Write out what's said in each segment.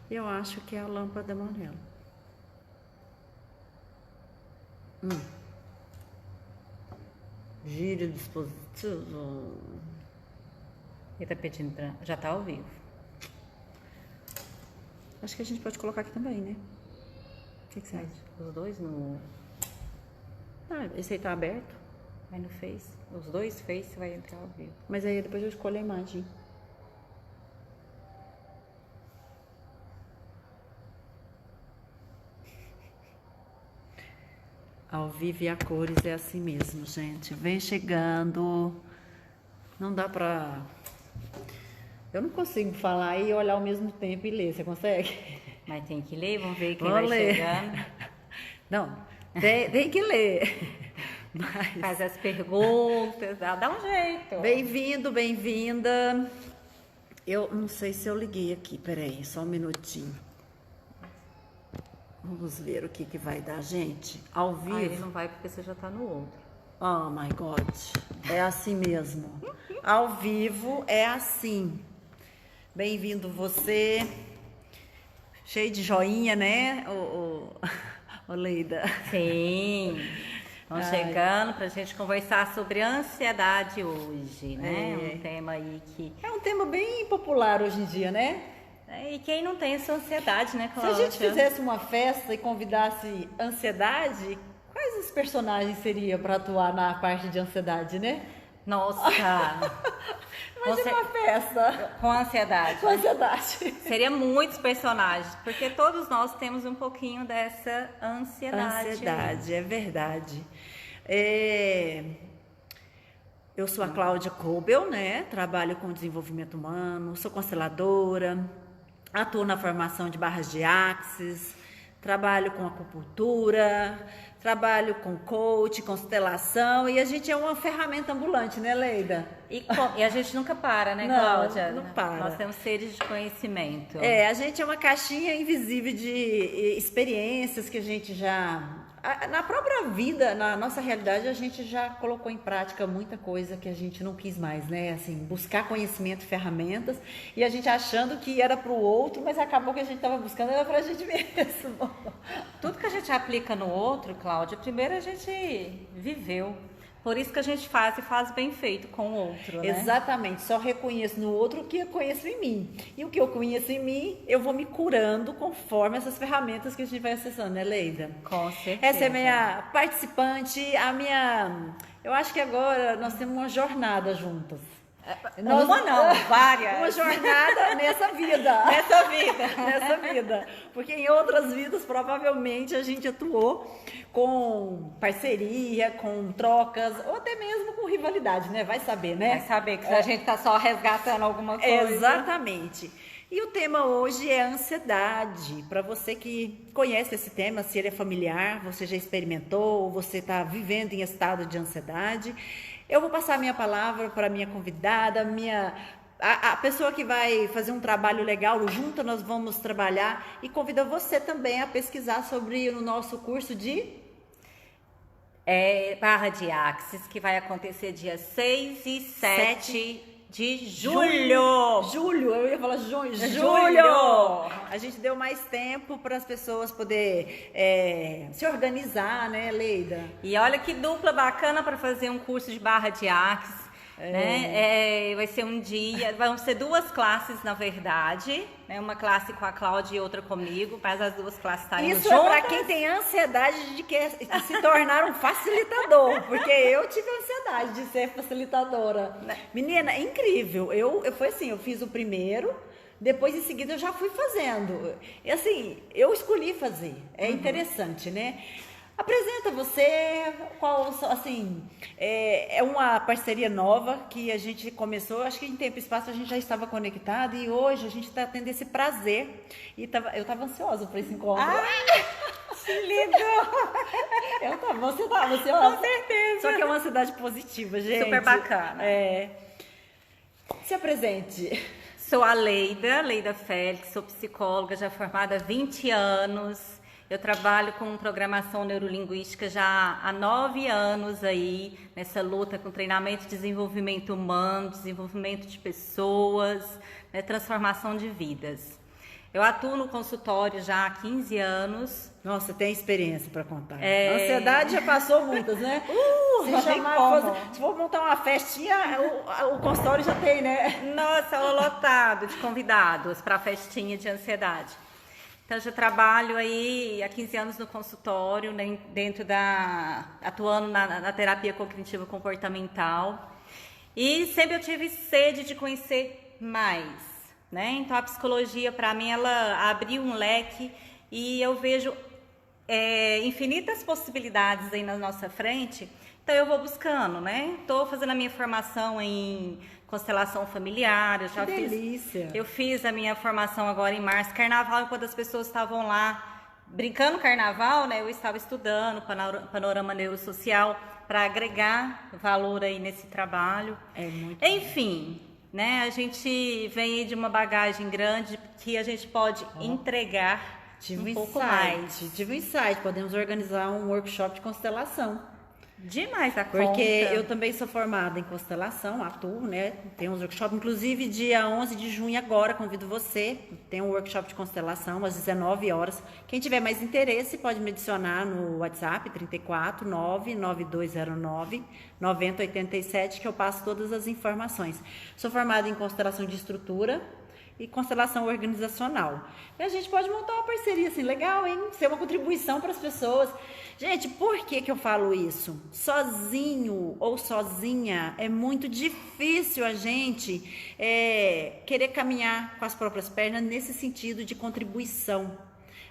Eu acho que é a lâmpada amarela. Gire o dispositivo. Ele tá pedindo pra... Já tá ao vivo. Acho que a gente pode colocar aqui também, né? O que você acha? Os dois no... Esse aí tá aberto. Vai no Face. Os dois Face vai entrar ao vivo. Mas aí depois eu escolho a imagem. Ao vivo e a cores é assim mesmo, gente. Vem chegando. Não dá pra... Eu não consigo falar e olhar ao mesmo tempo e ler. Você consegue? Mas tem que ler, vamos ver quem Vou vai ler. chegando. Não, tem que ler. Mas... Faz as perguntas, dá um jeito. Bem-vindo, bem-vinda. Eu não sei se eu liguei aqui, peraí, só um minutinho. Vamos ver o que vai dar, gente. Ao vivo. Ele não vai porque você já tá no outro. Oh my God, é assim mesmo. Ao vivo é assim. Bem-vindo você. Cheio de joinha, né, ô Leida? Sim. Vamos chegando pra gente conversar sobre ansiedade hoje, né? Um tema aí que... É um tema bem popular hoje em dia, né? E quem não tem essa ansiedade, né, Se Cláudia? a gente fizesse uma festa e convidasse ansiedade, quais os personagens seriam para atuar na parte de ansiedade, né? Nossa! Imagina uma festa com ansiedade. com ansiedade. Seria muitos personagens, porque todos nós temos um pouquinho dessa ansiedade. Ansiedade, é verdade. Eu sou a Cláudia Kobel, né? Trabalho com desenvolvimento humano, sou consteladora, atuo na formação de barras de axis, trabalho com acupuntura, trabalho com coach, constelação, e a gente é uma ferramenta ambulante, né, Leida? E a gente nunca para, né, Não, Cláudia? não para. Nós temos seres de conhecimento. A gente é uma caixinha invisível de experiências que a gente já... Na própria vida, na nossa realidade, a gente já colocou em prática muita coisa que a gente não quis mais, né? Assim, buscar conhecimento, ferramentas, e a gente achando que era para o outro, mas acabou que a gente estava buscando era para a gente mesmo. Tudo que a gente aplica no outro, Cláudia, primeiro a gente viveu. Por isso que a gente faz e faz bem feito com o outro, né? Exatamente, só reconheço no outro o que eu conheço em mim. E o que eu conheço em mim, eu vou me curando conforme essas ferramentas que a gente vai acessando, né, Leida? Com certeza. Essa é a minha participante, eu acho que agora nós temos uma jornada juntas. Uma não, várias. Uma jornada nessa vida. Nessa vida. Porque em outras vidas, provavelmente, a gente atuou com parceria, com trocas, ou até mesmo com rivalidade, né? Vai saber, né? Vai saber que a gente tá só resgatando alguma coisa. Exatamente. E o tema hoje é ansiedade. Para você que conhece esse tema, se ele é familiar, você já experimentou, você está vivendo em estado de ansiedade, eu vou passar a minha palavra para a minha convidada, a pessoa que vai fazer um trabalho legal, junto nós vamos trabalhar, e convido você também a pesquisar sobre o nosso curso de... Barra de Axis, que vai acontecer dia 6 e 7 de julho. Julho, eu ia falar junho. Julho! A gente deu mais tempo para as pessoas poderem se organizar, né, Leida? E olha que dupla bacana para fazer um curso de barra de axis, né? Vai ser um dia, vão ser duas classes, na verdade, né? Uma classe com a Cláudia e outra comigo, mas as duas classes estaremos juntas. Isso é para quem tem ansiedade de se tornar um facilitador, porque eu tive ansiedade de ser facilitadora. Menina, é incrível. Foi assim, eu fiz o primeiro, depois em seguida eu já fui fazendo. E assim, eu escolhi fazer. É interessante, né? Apresenta você, é uma parceria nova que a gente começou, acho que em tempo e espaço a gente já estava conectado e hoje a gente está tendo esse prazer e eu estava ansiosa para esse encontro. Que lindo! Você estava ansiosa? Com certeza! Só que é uma ansiedade positiva, gente. Super bacana. Se apresente. Sou a Leida Félix, sou psicóloga, já formada há 20 anos. Eu trabalho com programação neurolinguística já há 9 anos aí, nessa luta com treinamento e desenvolvimento humano, desenvolvimento de pessoas, né, transformação de vidas. Eu atuo no consultório já há 15 anos. Nossa, tem experiência para contar. A ansiedade já passou muitas, né? Se for montar uma festinha, o consultório já tem, né? Nossa, lotado de convidados para a festinha de ansiedade. Então, eu já trabalho aí há 15 anos no consultório, né, atuando na terapia cognitiva comportamental. E sempre eu tive sede de conhecer mais, né? Então, a psicologia, para mim, ela abriu um leque e eu vejo infinitas possibilidades aí na nossa frente. Então, eu vou buscando, né? Estou fazendo a minha formação em constelação familiar, eu fiz a minha formação agora em março, carnaval, enquanto as pessoas estavam lá brincando carnaval, né, eu estava estudando panorama neurosocial para agregar valor aí nesse trabalho. Enfim, né, a gente vem aí de uma bagagem grande que a gente pode entregar pouco mais. Tive um insight, podemos organizar um workshop de constelação. Demais a conta. Porque eu também sou formada em constelação, atuo, né? Tem uns workshops, inclusive dia 11 de junho agora, convido você, tem um workshop de constelação às 19 horas. Quem tiver mais interesse pode me adicionar no WhatsApp 34 99209 9087, que eu passo todas as informações. Sou formada em constelação de estrutura e constelação organizacional. E a gente pode montar uma parceria assim, legal, hein? Ser uma contribuição para as pessoas. Gente, por que eu falo isso? Sozinho ou sozinha é muito difícil a gente querer caminhar com as próprias pernas nesse sentido de contribuição.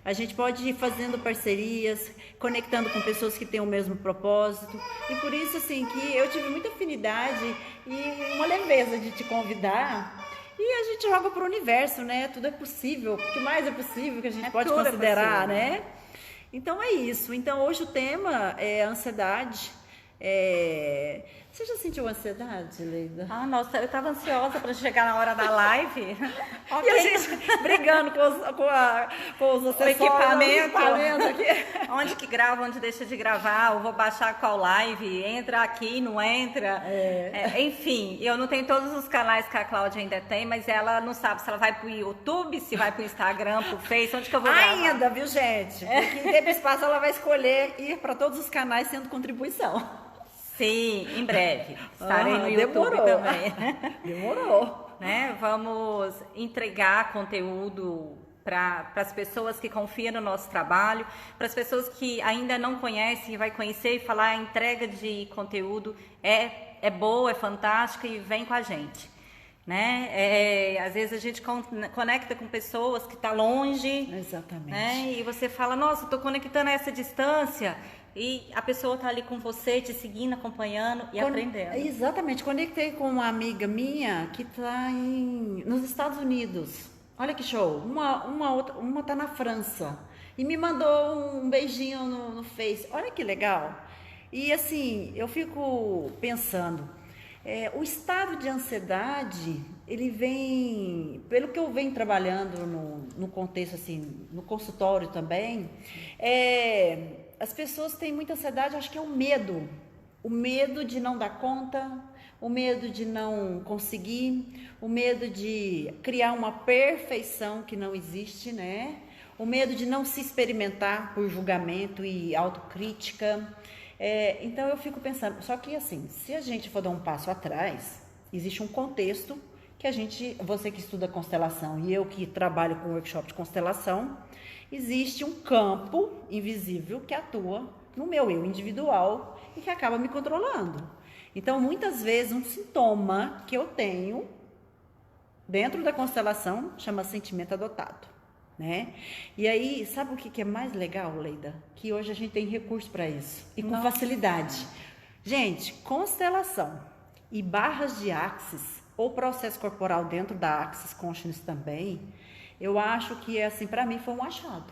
A gente pode ir fazendo parcerias, conectando com pessoas que têm o mesmo propósito. E por isso, assim, que eu tive muita afinidade e uma leveza de te convidar. E a gente joga para o universo, né? Tudo é possível. O que mais é possível que a gente pode considerar, né? Então é isso. Então hoje o tema é ansiedade. Você já sentiu ansiedade, Leida? Ah, nossa, eu tava ansiosa para chegar na hora da live. E a gente brigando com os equipamentos aqui. Onde que grava, onde deixa de gravar, eu vou baixar qual live, entra aqui, não entra. Enfim, eu não tenho todos os canais que a Cláudia ainda tem, mas ela não sabe se ela vai pro YouTube, se vai pro Instagram, pro Face, onde que eu vou gravar. Ainda, viu, gente? Porque em tempo e espaço ela vai escolher ir para todos os canais sendo contribuição. Sim, em breve. Estarei no YouTube também. Demorou. Né? Vamos entregar conteúdo para as pessoas que confiam no nosso trabalho, para as pessoas que ainda não conhecem, vai conhecer e falar a entrega de conteúdo é boa, é fantástica e vem com a gente. Né? Às vezes a gente conecta com pessoas que estão longe. Exatamente. Né? E você fala, nossa, estou conectando a essa distância. E a pessoa está ali com você, te seguindo, acompanhando e aprendendo. Exatamente. Conectei com uma amiga minha que está nos Estados Unidos. Olha que show. Uma está na França. E me mandou um beijinho no Face. Olha que legal. E assim, eu fico pensando, o estado de ansiedade, ele vem, pelo que eu venho trabalhando no contexto, assim, no consultório também, as pessoas têm muita ansiedade, acho que é o medo de não dar conta, o medo de não conseguir, o medo de criar uma perfeição que não existe, né? O medo de não se experimentar por julgamento e autocrítica. Então eu fico pensando, só que assim, se a gente for dar um passo atrás, existe um contexto que você que estuda constelação e eu que trabalho com workshop de constelação, existe um campo invisível que atua no meu eu individual e que acaba me controlando. Então, muitas vezes, um sintoma que eu tenho dentro da constelação chama sentimento adotado, né? E aí, sabe o que é mais legal, Leida? Que hoje a gente tem recurso para isso e com facilidade. Gente, constelação e barras de Axis ou processo corporal dentro da Axis Consciousness também, eu acho que, assim, para mim foi um achado.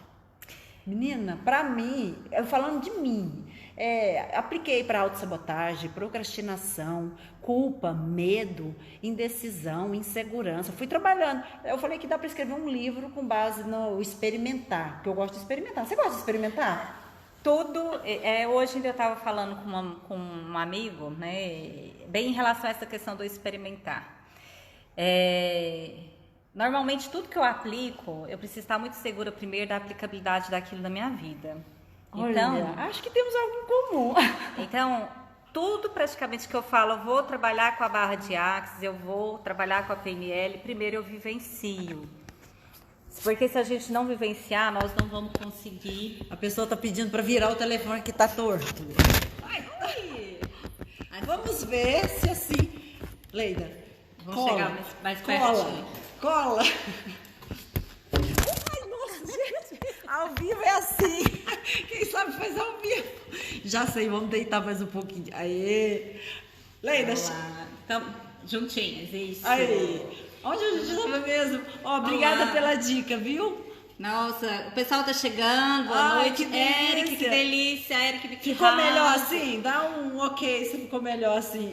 Menina, para mim, eu falando de mim, apliquei para autossabotagem, procrastinação, culpa, medo, indecisão, insegurança. Fui trabalhando. Eu falei que dá para escrever um livro com base no experimentar, porque eu gosto de experimentar. Você gosta de experimentar? Tudo. Hoje eu estava falando com um amigo, né, bem em relação a essa questão do experimentar. Normalmente, tudo que eu aplico, eu preciso estar muito segura primeiro da aplicabilidade daquilo na minha vida. Então, Olha, acho que temos algo em comum. então, tudo praticamente que eu falo, eu vou trabalhar com a barra de Axis, eu vou trabalhar com a PNL, primeiro eu vivencio. Porque se a gente não vivenciar, nós não vamos conseguir. A pessoa tá pedindo para virar o telefone que tá torto. Ai, oi! Vamos ver se assim... Leida, Vamos cola, chegar mais cola, pertinho. cola. Ai, nossa, gente, ao vivo é assim. Quem sabe faz ao vivo. Já sei, vamos deitar mais um pouquinho. Aê. Leida, Vamos lá. Então, juntinhas, isso. aí. Onde a gente estava mesmo? Ó, obrigada Olá. pela dica, viu? Nossa, o pessoal tá chegando, boa Ai, noite. que Eric, delícia. que delícia. Eric Bic Ficou melhor assim? Dá um ok se ficou melhor assim.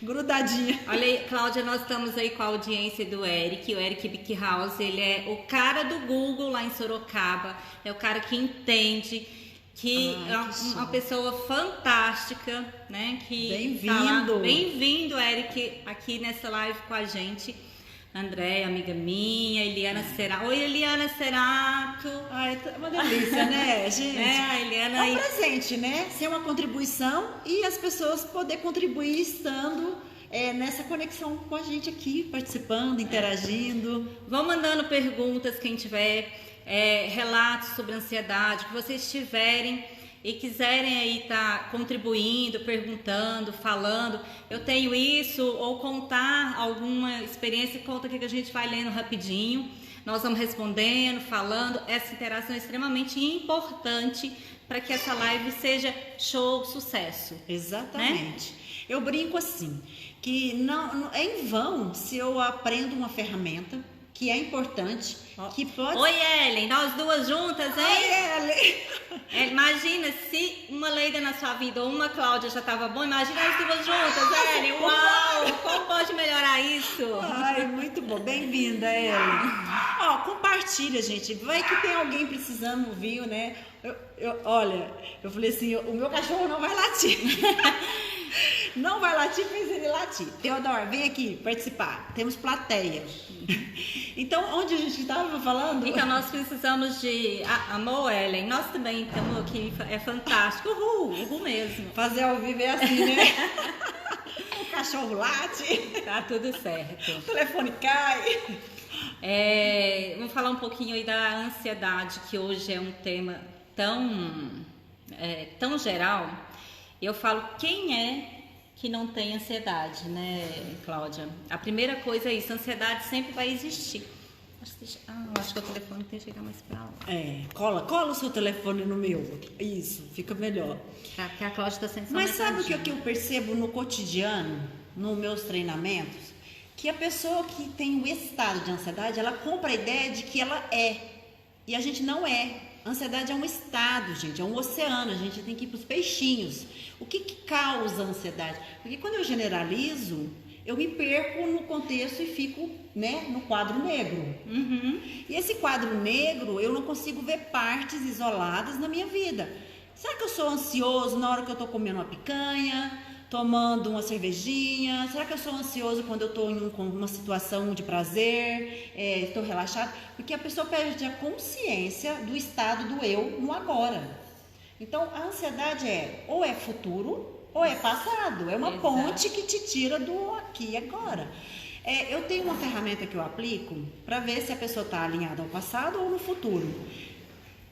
Grudadinha. Olha aí, Cláudia, nós estamos aí com a audiência do Eric. O Eric Bic House, ele é o cara do Google lá em Sorocaba. É o cara que entende, que Ai, é que uma show. pessoa fantástica, né? Que Bem-vindo. tá lá. Bem-vindo, Eric, aqui nessa live com a gente. Andréia, amiga minha, Eliana Cerato. Oi, Eliana Cerato. Ai, é uma delícia, né, gente? A Eliana É um aí. presente, né? Ser uma contribuição e as pessoas poder contribuir estando nessa conexão com a gente aqui, participando, interagindo. Vão mandando perguntas, quem tiver relatos sobre ansiedade, que vocês tiverem e quiserem aí estar contribuindo, perguntando, falando. Eu tenho isso, ou contar alguma experiência, conta aqui que a gente vai lendo rapidinho. Nós vamos respondendo, falando. Essa interação é extremamente importante para que essa live seja show, sucesso. Exatamente. Eu brinco assim, que não é em vão se eu aprendo uma ferramenta que é importante, que pode... Oi, Ellen, nós duas juntas, hein? Oi, Ellen! Imagina se uma Leida na sua vida ou uma Cláudia já estava bom, imagina as duas juntas, Ellen. por Uau! Como pode melhorar isso? Ai, muito bom. Bem-vinda, Ellen. Ó, compartilha, gente. Vai que tem alguém precisando ouvir, né? Olha, eu falei assim, o meu cachorro não vai latir. Não vai latir, fez ele latir. Teodoro, vem aqui participar. Temos plateia. Então, onde a gente estava falando? Então, nós precisamos de amor, Ellen. Nós também estamos aqui, é fantástico. Uhul, uhul mesmo. Fazer ao vivo é assim, né? O cachorro late. Tá tudo certo. O telefone cai. Vamos falar um pouquinho aí da ansiedade, que hoje é um tema tão geral. Eu falo, quem é que não tem ansiedade, né, Cláudia? A primeira coisa é isso, a ansiedade sempre vai existir. Acho que o telefone tem que chegar mais pra lá. Cola o seu telefone no meu. Isso, fica melhor. Porque a Cláudia está sendo Mas sabe o que eu percebo no cotidiano, nos meus treinamentos? Que a pessoa que tem o estado de ansiedade, ela compra a ideia de que ela é. E a gente não é. Ansiedade é um estado, gente, é um oceano, a gente tem que ir para os peixinhos. O que causa ansiedade? Porque quando eu generalizo, eu me perco no contexto e fico, né, no quadro negro. Uhum. E esse quadro negro, eu não consigo ver partes isoladas na minha vida. Será que eu sou ansioso na hora que eu estou comendo uma picanha, tomando uma cervejinha? Será que eu sou ansioso quando eu estou em uma situação de prazer, estou relaxado? Porque a pessoa perde a consciência do estado do eu no agora. Então, a ansiedade ou é futuro ou é passado. É uma ponte que te tira do aqui e agora. Eu tenho uma ferramenta que eu aplico para ver se a pessoa está alinhada ao passado ou no futuro.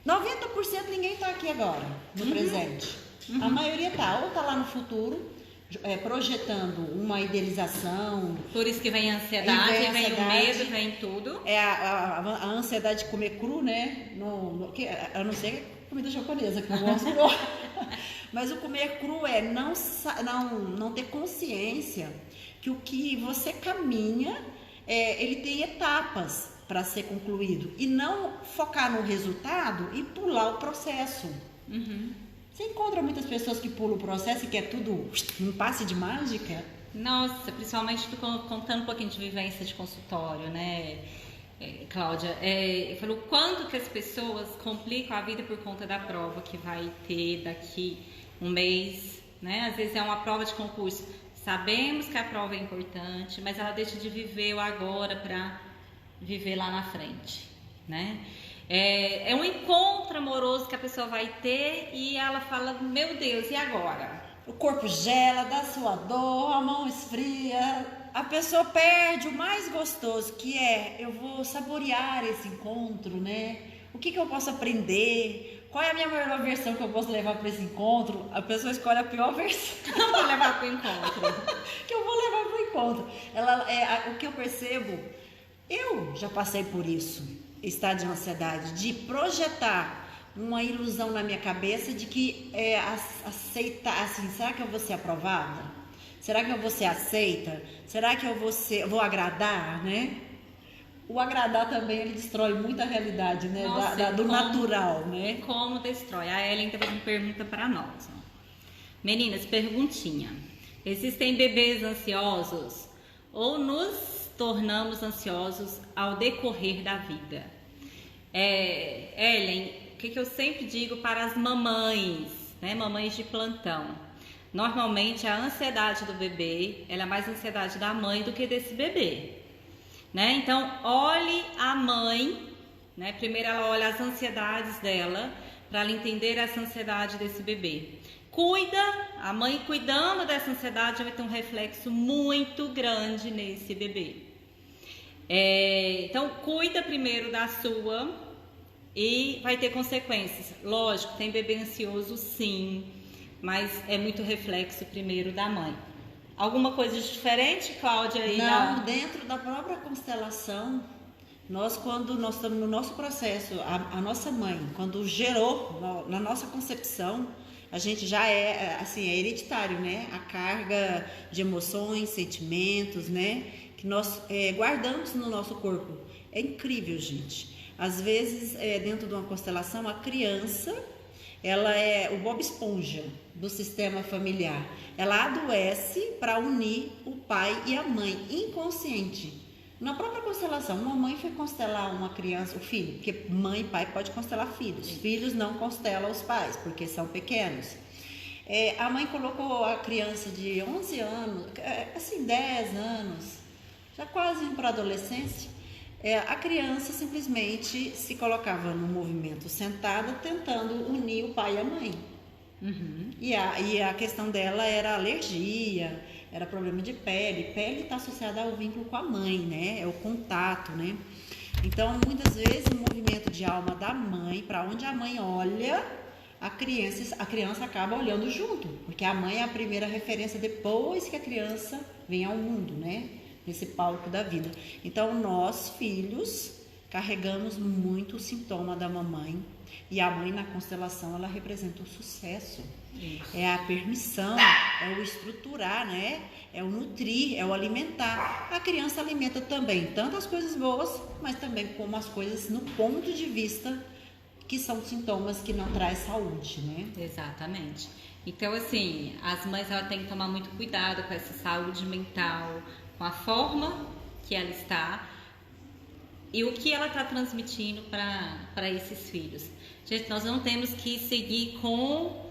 90% ninguém está aqui agora, no presente. A maioria está, ou está lá no futuro, projetando uma idealização. Por isso que vem a ansiedade, vem o medo, vem tudo. A ansiedade de comer cru, né? Eu não sei comida japonesa, que eu gosto. Mas o comer cru é não ter consciência que o que você caminha, ele tem etapas para ser concluído. E não focar no resultado e pular o processo. Uhum. Você encontra muitas pessoas que pulam o processo e quer tudo um passe de mágica? Nossa, principalmente contando um pouquinho de vivência de consultório, né, Cláudia? Eu falo o quanto que as pessoas complicam a vida por conta da prova que vai ter daqui um mês, né? Às vezes é uma prova de concurso. Sabemos que a prova é importante, mas ela deixa de viver o agora para viver lá na frente, né? É um encontro amoroso que a pessoa vai ter e ela fala, meu Deus, e agora? O corpo gela, dá sua dor, a mão esfria, a pessoa perde o mais gostoso, que é, eu vou saborear esse encontro, né? O que eu posso aprender? Qual é a minha melhor versão que eu posso levar para esse encontro? A pessoa escolhe a pior versão. Vou levar para o encontro. Que eu vou levar para o encontro. O que eu percebo, eu já passei por isso, estado de ansiedade, de projetar uma ilusão na minha cabeça de que aceitar, assim, será que eu vou ser aprovada? Será que eu vou ser aceita? Será que eu vou agradar, né? O agradar também, ele destrói muito a realidade, né? Nossa, do natural, né? Como destrói? A Ellen teve uma pergunta para nós. Ó. Meninas, perguntinha. Existem bebês ansiosos ou nos tornamos ansiosos ao decorrer da vida? Ellen, o que eu sempre digo para as mamães, né? Mamães de plantão. Normalmente a ansiedade do bebê, ela é mais ansiedade da mãe do que desse bebê. Né? Então, olhe a mãe, né? Primeiro ela olha as ansiedades dela, para ela entender essa ansiedade desse bebê. A mãe cuidando dessa ansiedade vai ter um reflexo muito grande nesse bebê. Então, cuida primeiro da sua e vai ter consequências. Lógico, tem bebê ansioso sim, mas é muito reflexo primeiro da mãe. Alguma coisa diferente, Cláudia? Não, dentro da própria constelação, quando nós estamos no nosso processo, a nossa mãe, quando gerou, na nossa concepção, a gente já é hereditário, né? A carga de emoções, sentimentos, né? Que nós guardamos no nosso corpo. É incrível, gente. Às vezes, dentro de uma constelação, a criança, ela é o Bob Esponja do sistema familiar. Ela adoece para unir o pai e a mãe, inconsciente. Na própria constelação, uma mãe foi constelar uma criança, o filho, porque mãe e pai pode constelar filhos. Filhos não constelam os pais, porque são pequenos. A mãe colocou a criança de 11 anos, 10 anos, já quase indo para a adolescência. A criança simplesmente se colocava no movimento sentada, tentando unir o pai e a mãe. Uhum. E a questão dela era alergia, era problema de pele. Pele está associada ao vínculo com a mãe, né? É o contato, né? Então, muitas vezes, o movimento de alma da mãe, para onde a mãe olha, a criança acaba olhando junto, porque a mãe é a primeira referência depois que a criança vem ao mundo, né? Nesse palco da vida. Então, nós, filhos, carregamos muito o sintoma da mamãe. E a mãe, na constelação, ela representa o sucesso. Isso. É a permissão, é o estruturar, né? É o nutrir, é o alimentar. A criança alimenta também tanto as coisas boas, mas também como as coisas no ponto de vista que são sintomas que não traz saúde, né? Exatamente. Então, assim, as mães elas têm que tomar muito cuidado com essa saúde mental, com a forma que ela está e o que ela está transmitindo para esses filhos. Gente, nós não temos que seguir com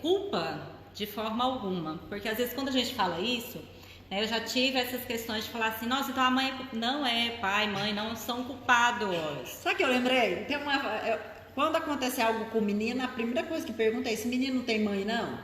culpa de forma alguma, porque às vezes quando a gente fala isso, né, eu já tive essas questões de falar assim, nossa, então a mãe não pai, mãe não são culpados. Sabe o que eu lembrei? Quando acontece algo com o menino, a primeira coisa que pergunta é, esse menino não tem mãe, não?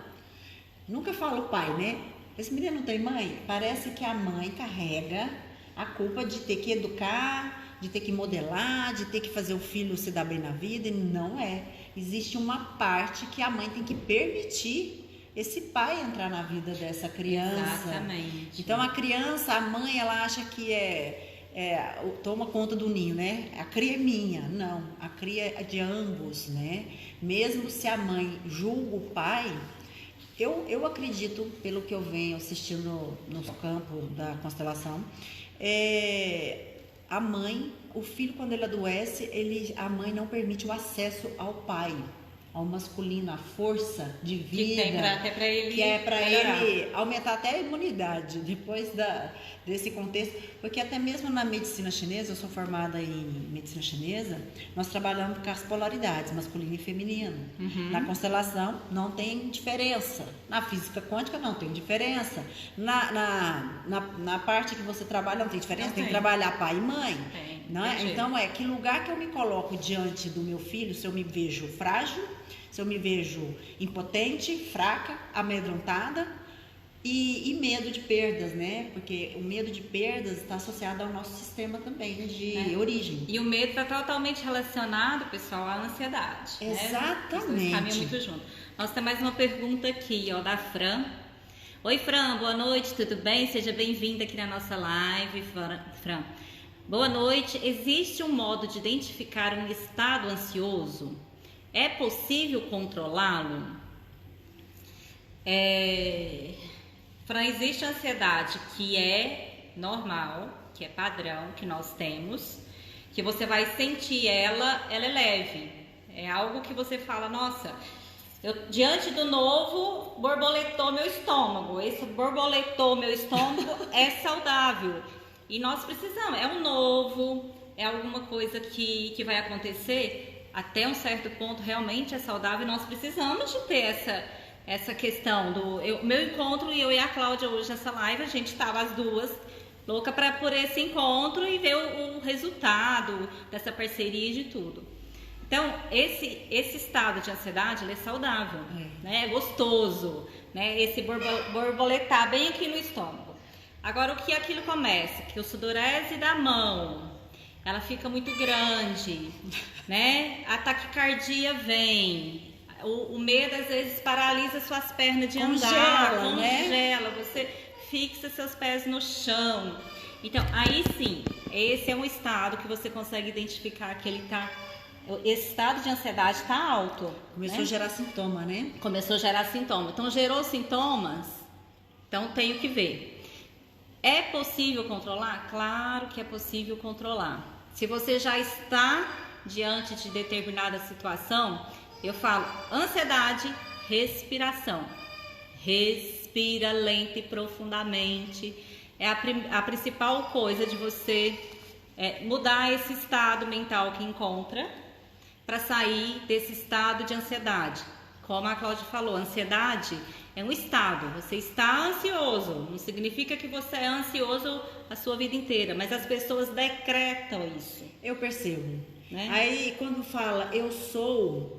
Nunca fala o pai, né? Esse menino não tem mãe? Parece que a mãe carrega a culpa de ter que educar, de ter que modelar, de ter que fazer o filho se dar bem na vida, e não é. Existe uma parte que a mãe tem que permitir esse pai entrar na vida dessa criança. Exatamente. Então a criança, a mãe, ela acha que toma conta do ninho, né? A cria é minha. Não, a cria é de ambos, né? Mesmo se a mãe julga o pai, eu acredito, pelo que eu venho assistindo no campo da constelação, a mãe, o filho quando ele adoece, a mãe não permite o acesso ao pai. ao masculino, a força de vida, que tem até para ele, que é para melhorar. ele aumentar até a imunidade depois desse contexto, porque até mesmo na medicina chinesa, eu sou formada em medicina chinesa, nós trabalhamos com as polaridades, masculino e feminino. Na constelação não tem diferença, na física quântica não tem diferença, na parte que você trabalha não tem diferença, tem que trabalhar pai e mãe. Não é? Então que lugar que eu me coloco diante do meu filho, se eu me vejo frágil, se eu me vejo impotente, fraca, amedrontada e medo de perdas, né? Porque o medo de perdas está associado ao nosso sistema também de origem. E o medo está totalmente relacionado, pessoal, à ansiedade. Exatamente. Né? Os caminham muito junto. Nós temos mais uma pergunta aqui, ó, da Fran. Oi, Fran, boa noite, tudo bem? Seja bem-vinda aqui na nossa live, Fran. Boa noite. Existe um modo de identificar um estado ansioso? É possível controlá-lo? Fran, existe a ansiedade que é normal, que é padrão, que nós temos, que você vai sentir ela é leve. É algo que você fala, nossa, diante do novo, borboletou meu estômago. Esse borboletou meu estômago é saudável. E nós precisamos, é um novo, é alguma coisa que vai acontecer, até um certo ponto realmente é saudável, e nós precisamos de ter essa questão do meu encontro, e eu e a Cláudia hoje nessa live, a gente estava as duas louca por esse encontro e ver o resultado dessa parceria e de tudo. Então, esse estado de ansiedade, ele é saudável, né? É gostoso, né? Esse borboletar bem aqui no estômago. Agora, o que aquilo começa? Que o sudorese da mão, ela fica muito grande, né? A taquicardia vem, o medo às vezes paralisa suas pernas de andar, congela, você fixa seus pés no chão. Então, aí sim, esse é um estado que você consegue identificar que ele tá, esse estado de ansiedade está alto. Começou a gerar sintoma, né? Começou a gerar sintoma. Então, gerou sintomas, então tenho que ver. É possível controlar? Claro que é possível controlar. Se você já está diante de determinada situação, eu falo ansiedade, respiração. Respira lenta e profundamente. É a principal coisa de você mudar esse estado mental que encontra para sair desse estado de ansiedade. Como a Cláudia falou, ansiedade é um estado. Você está ansioso, não significa que você é ansioso a sua vida inteira, mas as pessoas decretam isso. Eu percebo. Né? Aí quando fala eu sou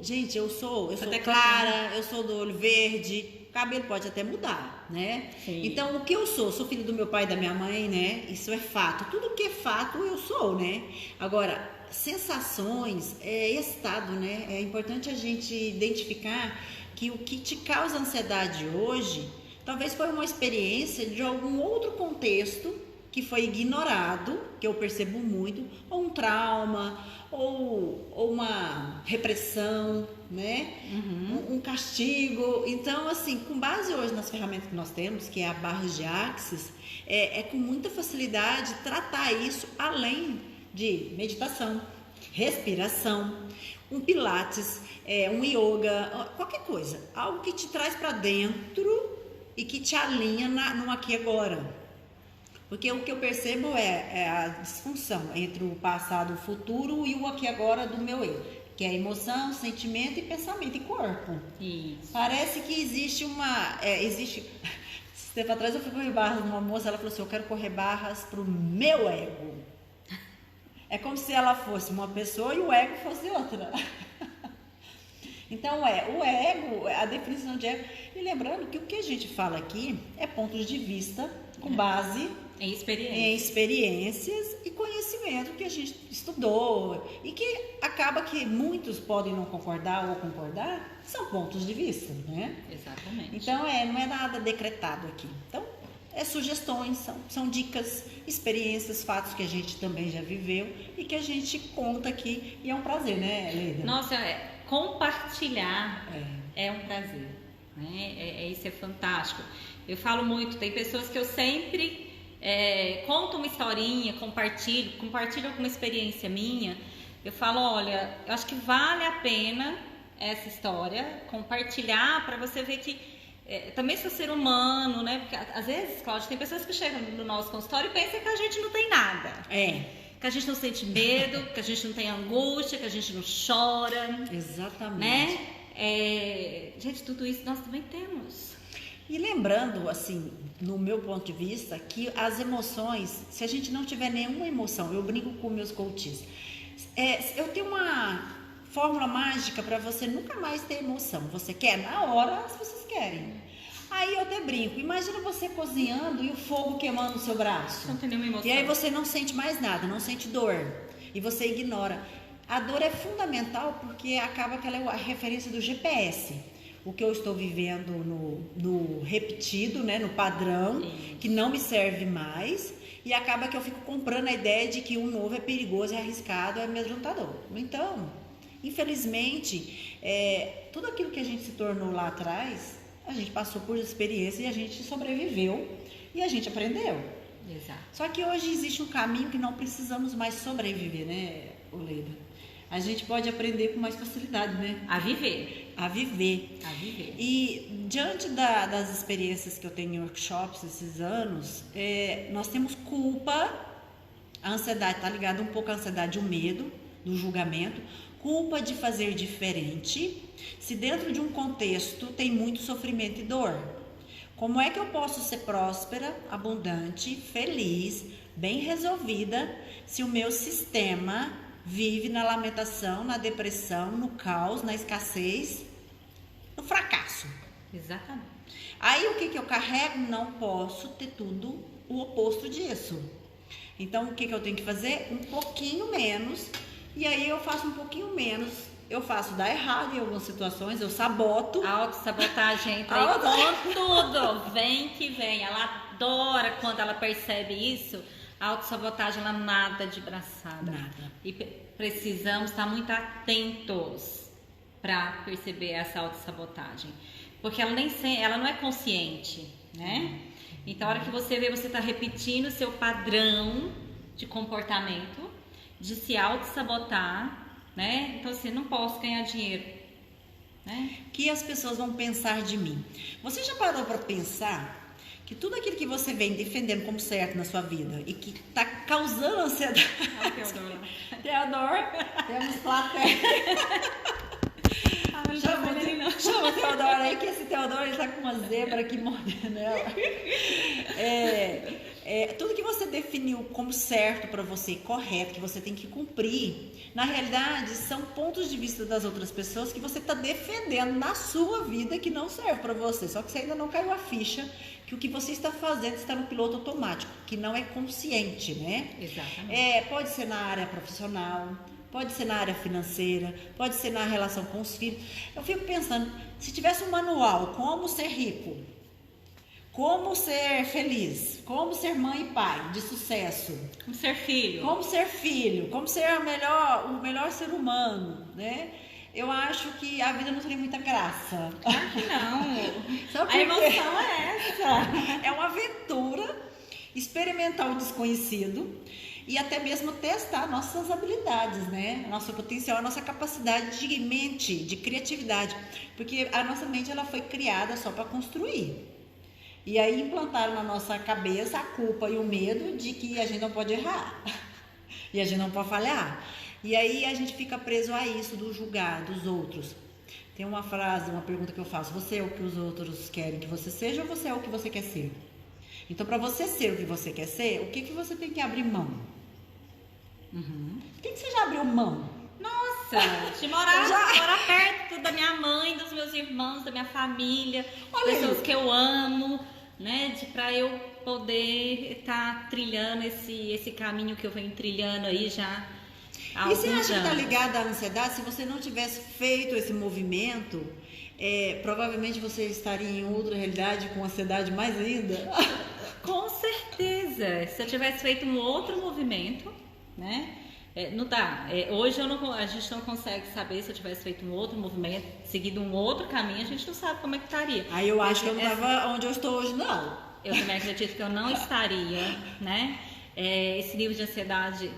Até clara, eu sou do olho verde, o cabelo pode até mudar, né? Sim. Então o que eu sou filho do meu pai e da minha mãe, né? Isso é fato. Tudo que é fato eu sou, né? Agora, sensações é estado, né? É importante a gente identificar que o que te causa ansiedade hoje talvez foi uma experiência de algum outro contexto que foi ignorado, que eu percebo muito, ou um trauma, ou uma repressão, né? Um castigo. Então, assim, com base hoje nas ferramentas que nós temos, que é a barra de Axis, é com muita facilidade tratar isso além de meditação, respiração, um pilates, um yoga, qualquer coisa, algo que te traz para dentro e que te alinha no aqui e agora. Porque o que eu percebo é a disfunção entre o passado, o futuro e o aqui e agora do meu eu, que é emoção, sentimento e pensamento e corpo. Isso. Parece que existe existe. Tempo atrás eu fui correr barras numa moça, ela falou assim, eu quero correr barras pro meu ego. É como se ela fosse uma pessoa e o ego fosse outra. Então, o ego, a definição de ego. E lembrando que o que a gente fala aqui é pontos de vista com base em experiências e conhecimento que a gente estudou. E que acaba que muitos podem não concordar ou concordar, são pontos de vista, né? Exatamente. Então, não é nada decretado aqui. Então, sugestões, são dicas, experiências, fatos que a gente também já viveu e que a gente conta aqui. E é um prazer, né, Leida? Nossa, compartilhar é um prazer, né? Isso é fantástico. Eu falo muito, tem pessoas que eu sempre conto uma historinha, compartilho alguma experiência minha. Eu falo, olha, eu acho que vale a pena essa história, compartilhar para você ver que também sou ser humano, né? Porque às vezes, Cláudia, tem pessoas que chegam no nosso consultório e pensam que a gente não tem nada. Que a gente não sente medo, que a gente não tem angústia, que a gente não chora. Exatamente. Né? Gente, tudo isso nós também temos. E lembrando, assim, no meu ponto de vista, que as emoções, se a gente não tiver nenhuma emoção, eu brinco com meus coaches, eu tenho uma fórmula mágica para você nunca mais ter emoção. Você quer? Na hora as pessoas querem. Aí eu até brinco, imagina você cozinhando e o fogo queimando o seu braço. Não tem nenhuma emoção. E aí você não sente mais nada, não sente dor. E você ignora. A dor é fundamental porque acaba que ela é a referência do GPS. O que eu estou vivendo no repetido, né, no padrão, que não me serve mais. E acaba que eu fico comprando a ideia de que o novo é perigoso, é arriscado, é amedrontador. Então, infelizmente, tudo aquilo que a gente se tornou lá atrás, a gente passou por experiência e a gente sobreviveu e a gente aprendeu. Exato. Só que hoje existe um caminho que não precisamos mais sobreviver, né, Oleida? A gente pode aprender com mais facilidade, né? A viver. A viver. A viver. E diante das experiências que eu tenho em workshops esses anos, nós temos culpa, a ansiedade está ligada um pouco à ansiedade, o medo do julgamento, culpa de fazer diferente, se dentro de um contexto tem muito sofrimento e dor. Como é que eu posso ser próspera, abundante, feliz, bem resolvida, se o meu sistema vive na lamentação, na depressão, no caos, na escassez, no fracasso? Exatamente. Aí o que eu carrego? Não posso ter tudo o oposto disso. Então o que eu tenho que fazer? Um pouquinho menos. E aí eu faço um pouquinho menos. Eu faço dar errado em algumas situações, eu saboto. A autossabotagem entra aí com tudo. Vem que vem. Ela adora quando ela percebe isso. A autossabotagem, ela nada de braçada. Nada. E precisamos estar muito atentos para perceber essa autossabotagem. Porque ela não é consciente, né? Então, a hora que você vê, você está repetindo o seu padrão de comportamento, de se autossabotar, né? Então, assim, não posso ganhar dinheiro, né? Que as pessoas vão pensar de mim. Você já parou para pensar que tudo aquilo que você vem defendendo como certo na sua vida e que está causando ansiedade... Teodoro, temos plateia. Chama o Teodoro aí, que esse Teodoro ele tá com uma zebra aqui mordendo ela. Tudo que você definiu como certo para você, correto, que você tem que cumprir, na realidade são pontos de vista das outras pessoas que você está defendendo na sua vida que não serve para você. Só que você ainda não caiu a ficha que o que você está fazendo está no piloto automático, que não é consciente, né? Exatamente. Pode ser na área profissional, pode ser na área financeira, pode ser na relação com os filhos. Eu fico pensando, se tivesse um manual, como ser rico, como ser feliz, como ser mãe e pai de sucesso, Como ser filho, como ser o melhor ser humano, né? Eu acho que a vida não teria muita graça. Claro que não. Sabe A emoção é essa. É uma aventura experimentar o desconhecido e até mesmo testar nossas habilidades, né? Nosso potencial, a nossa capacidade de mente, de criatividade. Porque a nossa mente ela foi criada só para construir. E aí implantaram na nossa cabeça a culpa e o medo de que a gente não pode errar. E a gente não pode falhar. E aí a gente fica preso a isso, do julgar dos outros. Tem uma frase, uma pergunta que eu faço: você é o que os outros querem que você seja ou você é o que você quer ser? Então, para você ser o que você quer ser, o que você tem que abrir mão? O que você já abriu mão? Nossa, de morar perto da minha mãe, dos meus irmãos, da minha família, pessoas que eu amo, né? Para eu poder estar trilhando esse caminho que eu venho trilhando aí já há alguns anos. E você acha que está ligada à ansiedade? Se você não tivesse feito esse movimento, provavelmente você estaria em outra realidade com ansiedade mais ainda? Com certeza. Se eu tivesse feito um outro movimento, né? Não dá. Hoje a gente não consegue saber. Se eu tivesse feito um outro movimento, seguido um outro caminho, a gente não sabe como é que estaria. Aí eu acho que eu não estava onde eu estou hoje, não. Eu também acredito que eu não estaria, né? Esse nível de ansiedade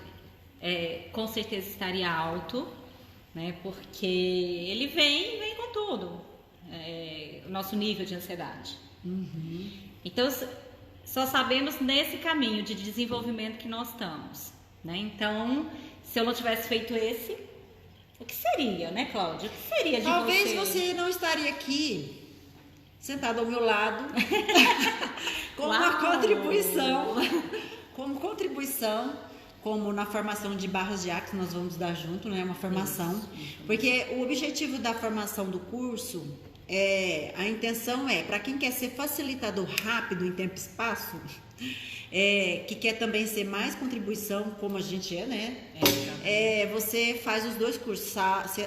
com certeza estaria alto, né? Porque ele vem com tudo, o nosso nível de ansiedade. Então, só sabemos nesse caminho de desenvolvimento que nós estamos, né? Então, se eu não tivesse feito esse, o que seria, né, Cláudia? O que seria de Talvez você não estaria aqui sentado ao meu lado com uma contribuição, como na formação de barras de Axis nós vamos dar junto, né? Uma formação, porque o objetivo da formação do curso a intenção para quem quer ser facilitador rápido em tempo e espaço, que quer também ser mais contribuição, como a gente né? Você faz os 2 cursos,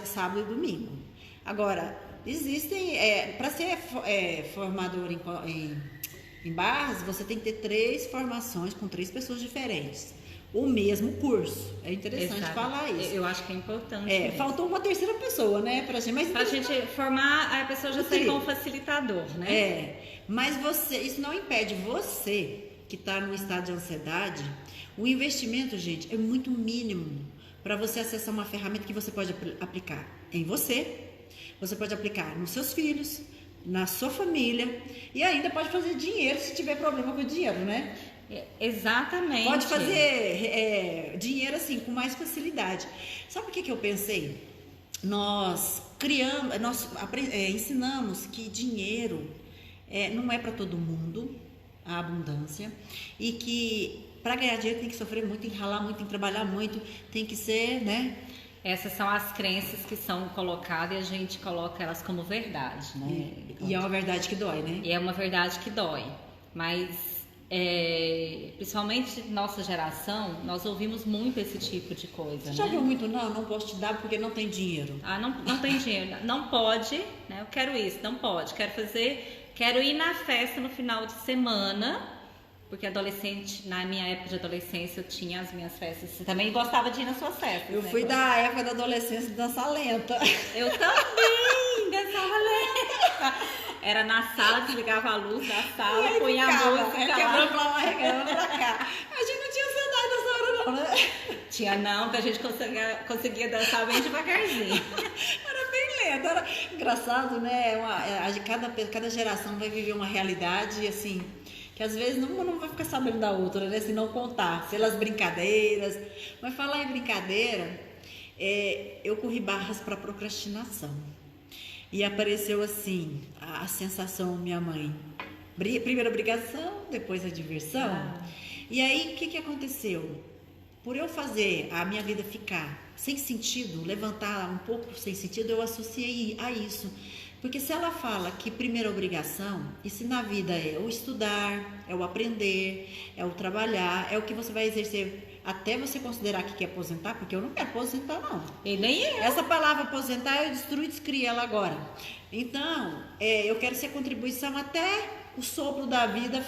sábado e domingo. Agora, existem, para ser formador em barras, você tem que ter 3 formações com 3 pessoas diferentes. O mesmo curso. É interessante falar isso. Eu acho que é importante. Faltou uma terceira pessoa, né? Pra gente formar, a pessoa já sair como facilitador, né? Mas isso não impede você que está no estado de ansiedade. O investimento, gente, é muito mínimo para você acessar uma ferramenta que você pode aplicar em você. Você pode aplicar nos seus filhos, na sua família e ainda pode fazer dinheiro se tiver problema com o dinheiro, né? Exatamente. Pode fazer dinheiro assim com mais facilidade. Sabe o que eu pensei? Nós ensinamos que dinheiro não é para todo mundo, a abundância, e que para ganhar dinheiro tem que sofrer muito, tem que ralar muito, tem que trabalhar muito, tem que ser, né? Essas são as crenças que são colocadas e a gente coloca elas como verdade, né? E é uma verdade que dói, né? E é uma verdade que dói, mas principalmente nossa geração, nós ouvimos muito esse tipo de coisa. Você já viu muito? Não posso te dar porque não tem dinheiro. Não tem dinheiro, não pode, né? Eu quero isso, não pode, quero ir na festa no final de semana, porque adolescente, na minha época de adolescência, eu tinha as minhas festas. Você também gostava de ir nas suas festas, Eu fui da época da adolescência de dança lenta. Eu também dançava lenta. Era na sala, desligava a luz da sala, punha a música quebrando pra lá, regrando pra cá. A gente não tinha ansiedade nessa hora não, né? Tinha não, que a gente conseguia dançar bem devagarzinho. Era bem lento, era engraçado, né? Cada geração vai viver uma realidade, assim, que às vezes uma não vai ficar sabendo da outra, né? Se não contar, pelas brincadeiras. Mas falar em brincadeira, eu corri barras para procrastinação. E apareceu assim, a sensação, minha mãe, primeira obrigação, depois a diversão. E aí, o que aconteceu? Por eu fazer a minha vida ficar sem sentido, levantar um pouco sem sentido, eu associei a isso. Porque se ela fala que primeira obrigação, e se na vida é o estudar, é o aprender, é o trabalhar, é o que você vai exercer até você considerar que quer aposentar, porque eu não quero aposentar, não. E nem eu. Essa palavra aposentar, eu destruí e descriei ela agora. Então, eu quero ser contribuição até o sopro da vida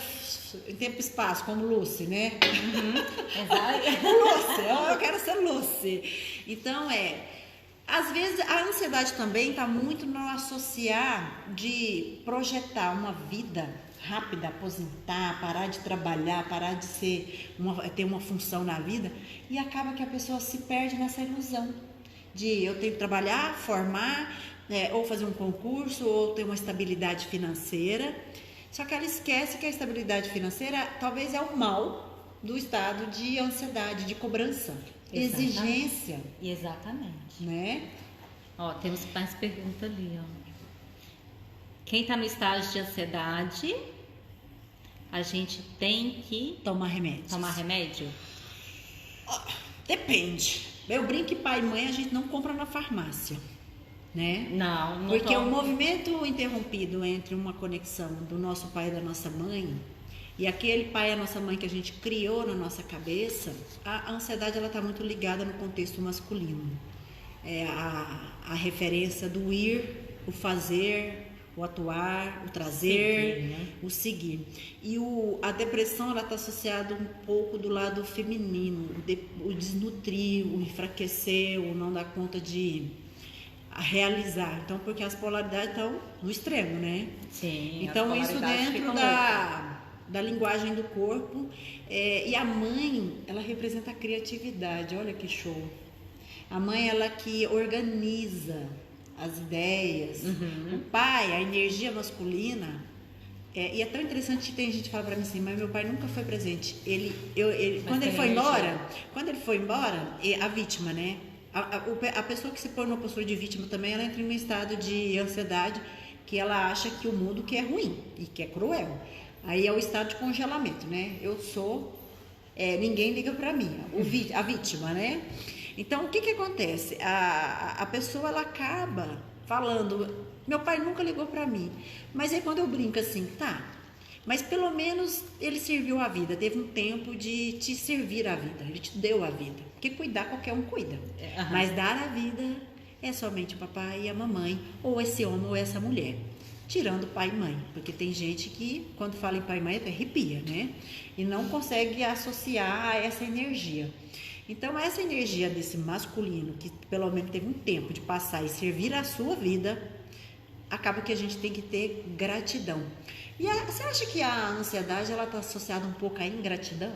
em tempo e espaço, como Lucy, né? Exato. Lucy, eu quero ser Lucy. Então, às vezes a ansiedade também está muito no associar de projetar uma vida rápida, aposentar, parar de trabalhar, parar de ter uma função na vida, e acaba que a pessoa se perde nessa ilusão de eu tenho que trabalhar, formar, ou fazer um concurso, ou ter uma estabilidade financeira. Só que ela esquece que a estabilidade financeira talvez é o mal do estado de ansiedade, de cobrança, exigência. Exatamente. Né? Ó, temos mais pergunta ali, ó. Quem está no estágio de ansiedade, a gente tem que tomar remédio. Tomar remédio? Depende. Eu brinco que pai e mãe a gente não compra na farmácia, né? Não porque o movimento interrompido entre uma conexão do nosso pai e da nossa mãe e aquele pai e a nossa mãe que a gente criou na nossa cabeça, a ansiedade ela está muito ligada no contexto masculino. A referência do ir, o fazer, o atuar, o trazer, seguir, né? O seguir. E a depressão ela está associada um pouco do lado feminino, o desnutrir, o enfraquecer, o não dar conta de realizar. Então, porque as polaridades estão no extremo, né? Sim. Então, isso dentro da linguagem do corpo. E a mãe, ela representa a criatividade. Olha que show. A mãe, ela que organiza as ideias. O pai, a energia masculina. E é tão interessante que tem gente que fala pra mim assim, mas meu pai nunca foi presente. Quando ele foi embora, a vítima, né? A pessoa que se põe numa postura de vítima também, ela entra em um estado de ansiedade que ela acha que o mundo que é ruim e que é cruel. Aí é o estado de congelamento, né? Eu sou, ninguém liga pra mim, a vítima, né? Então, o que acontece? A pessoa, ela acaba falando, meu pai nunca ligou pra mim. Mas aí quando eu brinco assim, tá, mas pelo menos ele serviu a vida, teve um tempo de te servir a vida, ele te deu a vida. Porque cuidar, qualquer um cuida. Mas dar a vida é somente o papai e a mamãe, ou esse homem ou essa mulher. Tirando pai e mãe, porque tem gente que, quando fala em pai e mãe, até arrepia, né? E não consegue associar a essa energia. Então, essa energia desse masculino, que pelo menos teve um tempo de passar e servir a sua vida, acaba que a gente tem que ter gratidão. E você acha que a ansiedade, ela está associada um pouco à ingratidão?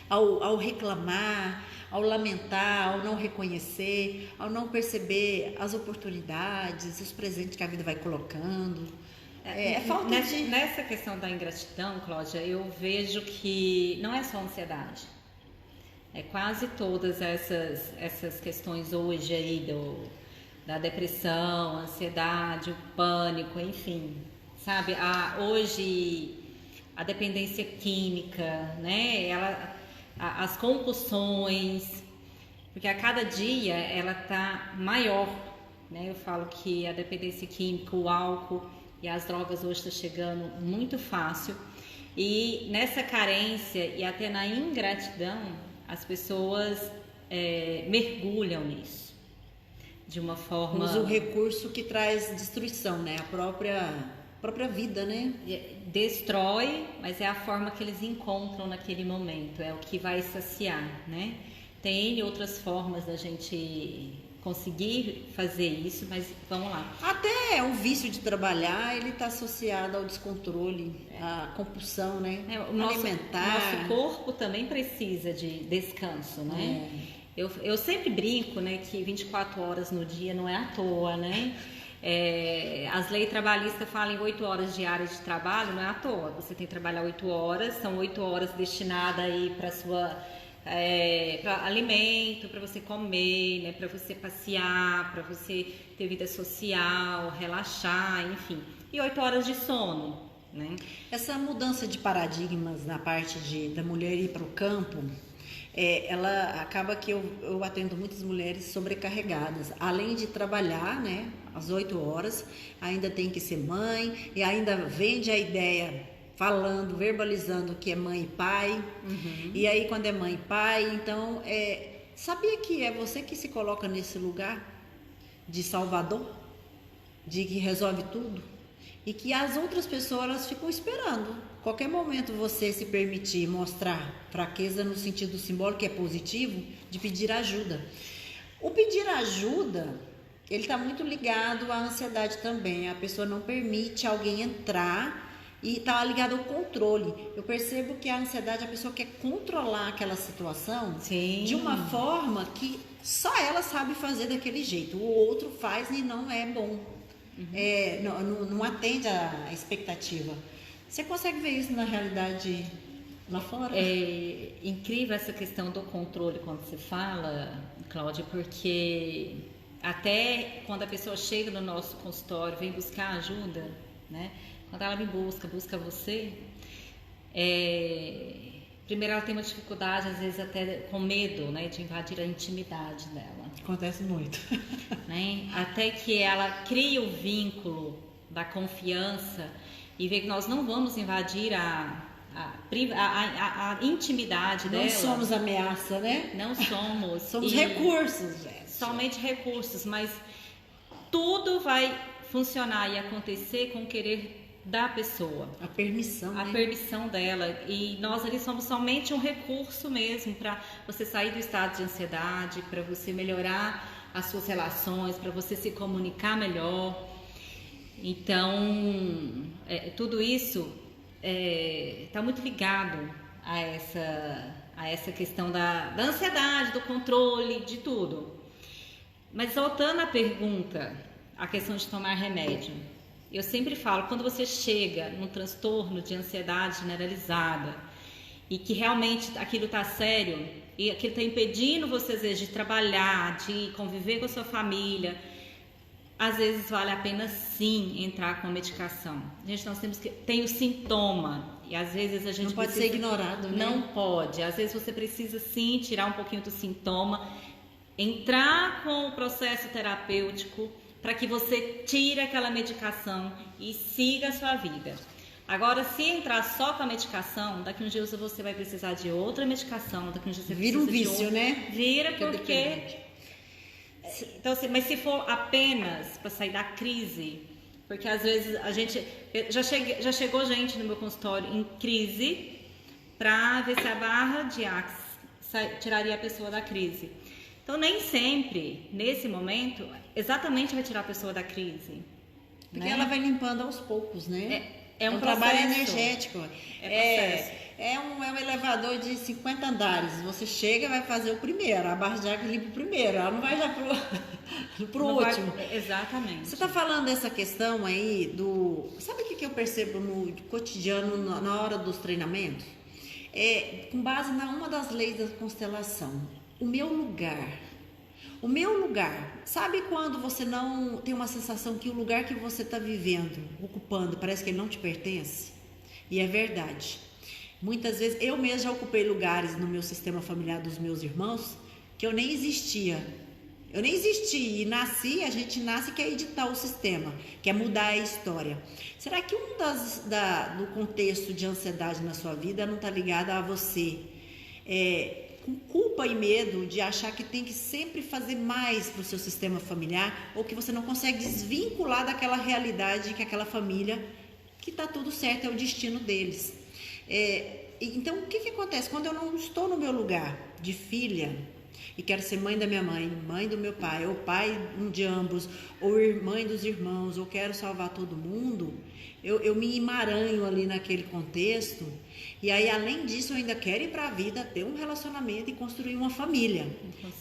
Ao reclamar, ao lamentar, ao não reconhecer, ao não perceber as oportunidades, os presentes que a vida vai colocando. Falta Nessa questão da ingratidão, Cláudia, eu vejo que não é só ansiedade. Quase todas essas questões hoje aí da depressão, ansiedade, o pânico, enfim, sabe? Hoje a dependência química, né? As compulsões, porque a cada dia ela tá maior, né? Eu falo que a dependência química, o álcool e as drogas hoje estão chegando muito fácil, e nessa carência e até na ingratidão as pessoas mergulham nisso de uma forma... Usa o recurso que traz destruição, né? A própria vida, né? Destrói, mas é a forma que eles encontram naquele momento, é o que vai saciar, né? Tem outras formas da gente conseguir fazer isso, mas vamos lá. Até o vício de trabalhar, ele está associado ao descontrole, à compulsão, né? Alimentar. Nosso corpo também precisa de descanso, né? Eu sempre brinco, né, que 24 horas no dia não é à toa, né? As leis trabalhistas falam em 8 horas diárias de trabalho, não é à toa. Você tem que trabalhar 8 horas, são 8 horas destinadas aí para sua... para alimento, para você comer, né, para você passear, para você ter vida social, relaxar, enfim. E 8 horas de sono, né? Essa mudança de paradigmas na parte da mulher ir para o campo, ela acaba que eu atendo muitas mulheres sobrecarregadas. Além de trabalhar, né, às 8 horas, ainda tem que ser mãe e ainda vende a ideia falando, verbalizando que é mãe e pai. E aí quando é mãe e pai, então sabia que é você que se coloca nesse lugar de salvador, de que resolve tudo, e que as outras pessoas, elas ficam esperando qualquer momento você se permitir mostrar fraqueza no sentido simbólico, que é positivo, de pedir ajuda. O pedir ajuda, ele está muito ligado à ansiedade também. A pessoa não permite alguém entrar e está ligado ao controle. Eu percebo que a ansiedade, a pessoa quer controlar aquela situação de uma forma que só ela sabe fazer daquele jeito. O outro faz e não é bom. Não atende à expectativa. Você consegue ver isso na realidade lá fora? É incrível essa questão do controle quando você fala, Cláudia, porque até quando a pessoa chega no nosso consultório, vem buscar ajuda, né? Quando ela me busca você, primeiro ela tem uma dificuldade, às vezes até com medo, né, de invadir a intimidade dela. Acontece muito. Né? Até que ela cria o vínculo da confiança e vê que nós não vamos invadir a intimidade dela. Não somos ameaça, né? Não somos. Somos recursos, gente. Somente recursos, mas tudo vai funcionar e acontecer com o querer da pessoa. A permissão. A permissão dela. E nós ali somos somente um recurso mesmo para você sair do estado de ansiedade, para você melhorar as suas relações, para você se comunicar melhor. Então, tudo isso está muito ligado a a essa questão da ansiedade, do controle, de tudo. Mas voltando à pergunta, a questão de tomar remédio. Eu sempre falo, quando você chega num transtorno de ansiedade generalizada e que realmente aquilo está sério e aquilo está impedindo você, às vezes, de trabalhar, de conviver com a sua família, às vezes vale a pena sim entrar com a medicação. Gente, nós temos que... Tem o sintoma e às vezes a gente não pode ser ignorado, né? Não pode. Às vezes você precisa sim tirar um pouquinho do sintoma, entrar com o processo terapêutico para que você tire aquela medicação e siga a sua vida. Agora, se entrar só com a medicação, daqui uns dias você vai precisar de outra medicação, daqui uns dias você vira um vício, né? Vira porque... Então, assim, mas se for apenas para sair da crise, porque às vezes a gente... Já chegou gente no meu consultório em crise para ver se a barra de Axe tiraria a pessoa da crise. Então, nem sempre, nesse momento, exatamente vai tirar a pessoa da crise. Porque ela vai limpando aos poucos, né? É um trabalho energético. É um elevador de 50 andares. Você chega e vai fazer o primeiro. A barra de água limpa o primeiro. Ela não vai já pro último. Exatamente. Você está falando dessa questão aí do... Sabe o que eu percebo no cotidiano, na hora dos treinamentos? Com base na uma das leis da constelação. O meu lugar. O meu lugar. Sabe quando você não tem uma sensação que o lugar que você está vivendo, ocupando, parece que ele não te pertence? E é verdade. Muitas vezes, eu mesma já ocupei lugares no meu sistema familiar dos meus irmãos que eu nem existia. Eu nem existi e nasci, a gente nasce e quer editar o sistema, quer mudar a história. Será que do contexto de ansiedade na sua vida não está ligado a você? Com culpa e medo de achar que tem que sempre fazer mais para o seu sistema familiar ou que você não consegue desvincular daquela realidade que aquela família, que está tudo certo, é o destino deles. Então, o que acontece? Quando eu não estou no meu lugar de filha e quero ser mãe da minha mãe, mãe do meu pai, ou pai de ambos, ou mãe dos irmãos, ou quero salvar todo mundo, eu me emaranho ali naquele contexto. E aí, além disso, eu ainda quero ir para a vida, ter um relacionamento e construir uma família.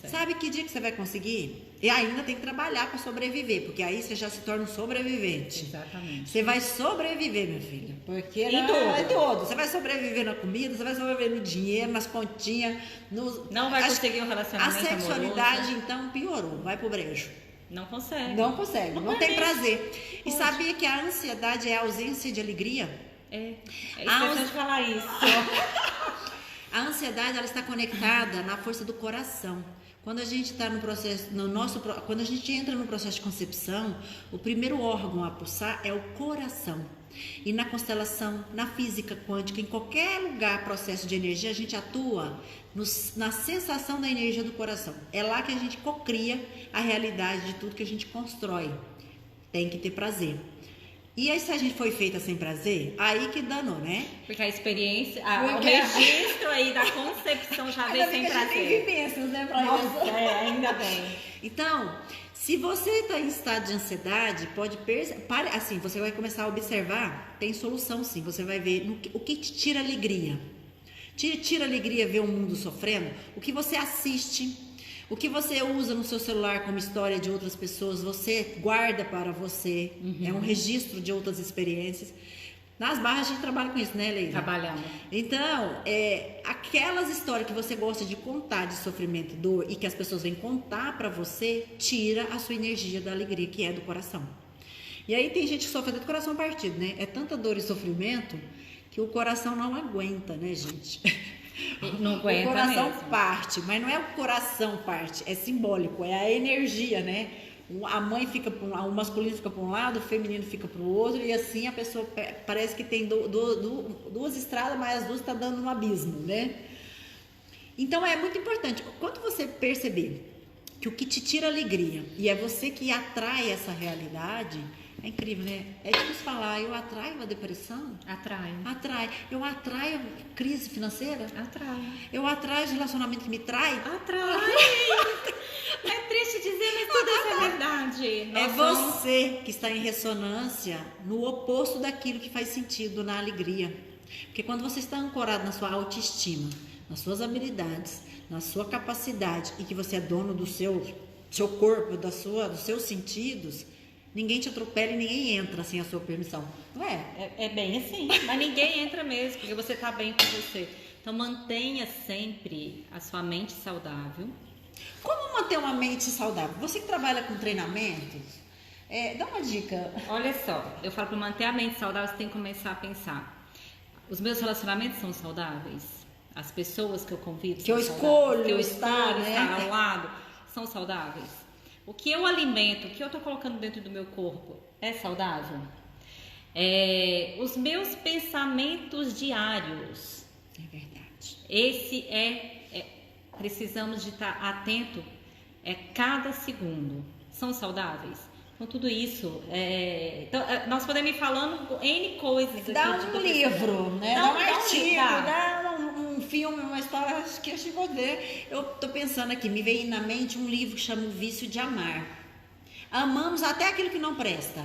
Sabe que dia que você vai conseguir? E ainda tem que trabalhar para sobreviver, porque aí você já se torna um sobrevivente. Exatamente. Você vai sobreviver, minha filha. Porque em tudo. Você vai sobreviver na comida, você vai sobreviver no dinheiro, nas continhas. Não vai conseguir um relacionamento amoroso. A sexualidade, então, piorou. Vai pro brejo. Não consegue. Não tem prazer. E sabia que a ansiedade é a ausência de alegria? É importante falar isso. A ansiedade, ela está conectada na força do coração. Quando a gente está no processo, quando a gente entra no processo de concepção, o primeiro órgão a pulsar é o coração. E na constelação, na física quântica, em qualquer lugar, processo de energia, a gente atua na sensação da energia do coração. É lá que a gente cocria a realidade de tudo que a gente constrói. Tem que ter prazer. E aí, se a gente foi feita sem prazer, aí que danou, né? Porque a experiência, o registro aí da concepção já veio sem prazer. Tem vivências, né, pra Nossa, ainda bem. Então, se você está em estado de ansiedade, pode assim, você vai começar a observar, tem solução sim, você vai ver o que te tira alegria. Tira alegria ver o mundo sofrendo, o que você assiste, o que você usa no seu celular como história de outras pessoas, você guarda para você, é um registro de outras experiências. Nas barras a gente trabalha com isso, né, Leila? Trabalhamos. Então, aquelas histórias que você gosta de contar de sofrimento e dor e que as pessoas vêm contar para você, tira a sua energia da alegria, que é do coração. E aí tem gente que sofre até do coração partido, né? É tanta dor e sofrimento que o coração não aguenta, né, gente? Não aguenta. O coração mesmo. parte, mas não é o coração parte, é simbólico, é a energia, né? A mãe fica para um lado, o masculino fica para um lado, o feminino fica para o outro, e assim a pessoa parece que tem duas estradas, mas as duas estão dando um abismo, né? Então é muito importante, quando você perceber que o que te tira alegria e é você que atrai essa realidade, é incrível, né? É difícil falar, eu atraio a depressão? Atrai. Eu atraio crise financeira? Atrai. Eu atraio relacionamento que me trai? Atrai. É triste dizer, mas tudo isso é verdade. Você que está em ressonância no oposto daquilo que faz sentido na alegria. Porque quando você está ancorado na sua autoestima, nas suas habilidades, na sua capacidade e que você é dono do seu corpo, dos seus sentidos, ninguém te atropela e ninguém entra sem a sua permissão. Não é? É bem assim, mas ninguém entra mesmo, porque você está bem com você. Então mantenha sempre a sua mente saudável. Como manter uma mente saudável? Você que trabalha com treinamentos, dá uma dica. Olha só, eu falo para manter a mente saudável, você tem que começar a pensar. Os meus relacionamentos são saudáveis? As pessoas que eu convido que eu escolho estar ao lado são saudáveis? O que eu alimento, o que eu estou colocando dentro do meu corpo é saudável? Os meus pensamentos diários. É verdade. Esse precisamos de estar atento cada segundo. São saudáveis? Então tudo isso, nós podemos ir falando N coisas. Dá um livro, né? Dá um artigo, dá um filme, uma história, acho que eu vou ler. Eu tô pensando aqui, me veio na mente um livro que chama O Vício de Amar. Amamos até aquilo que não presta.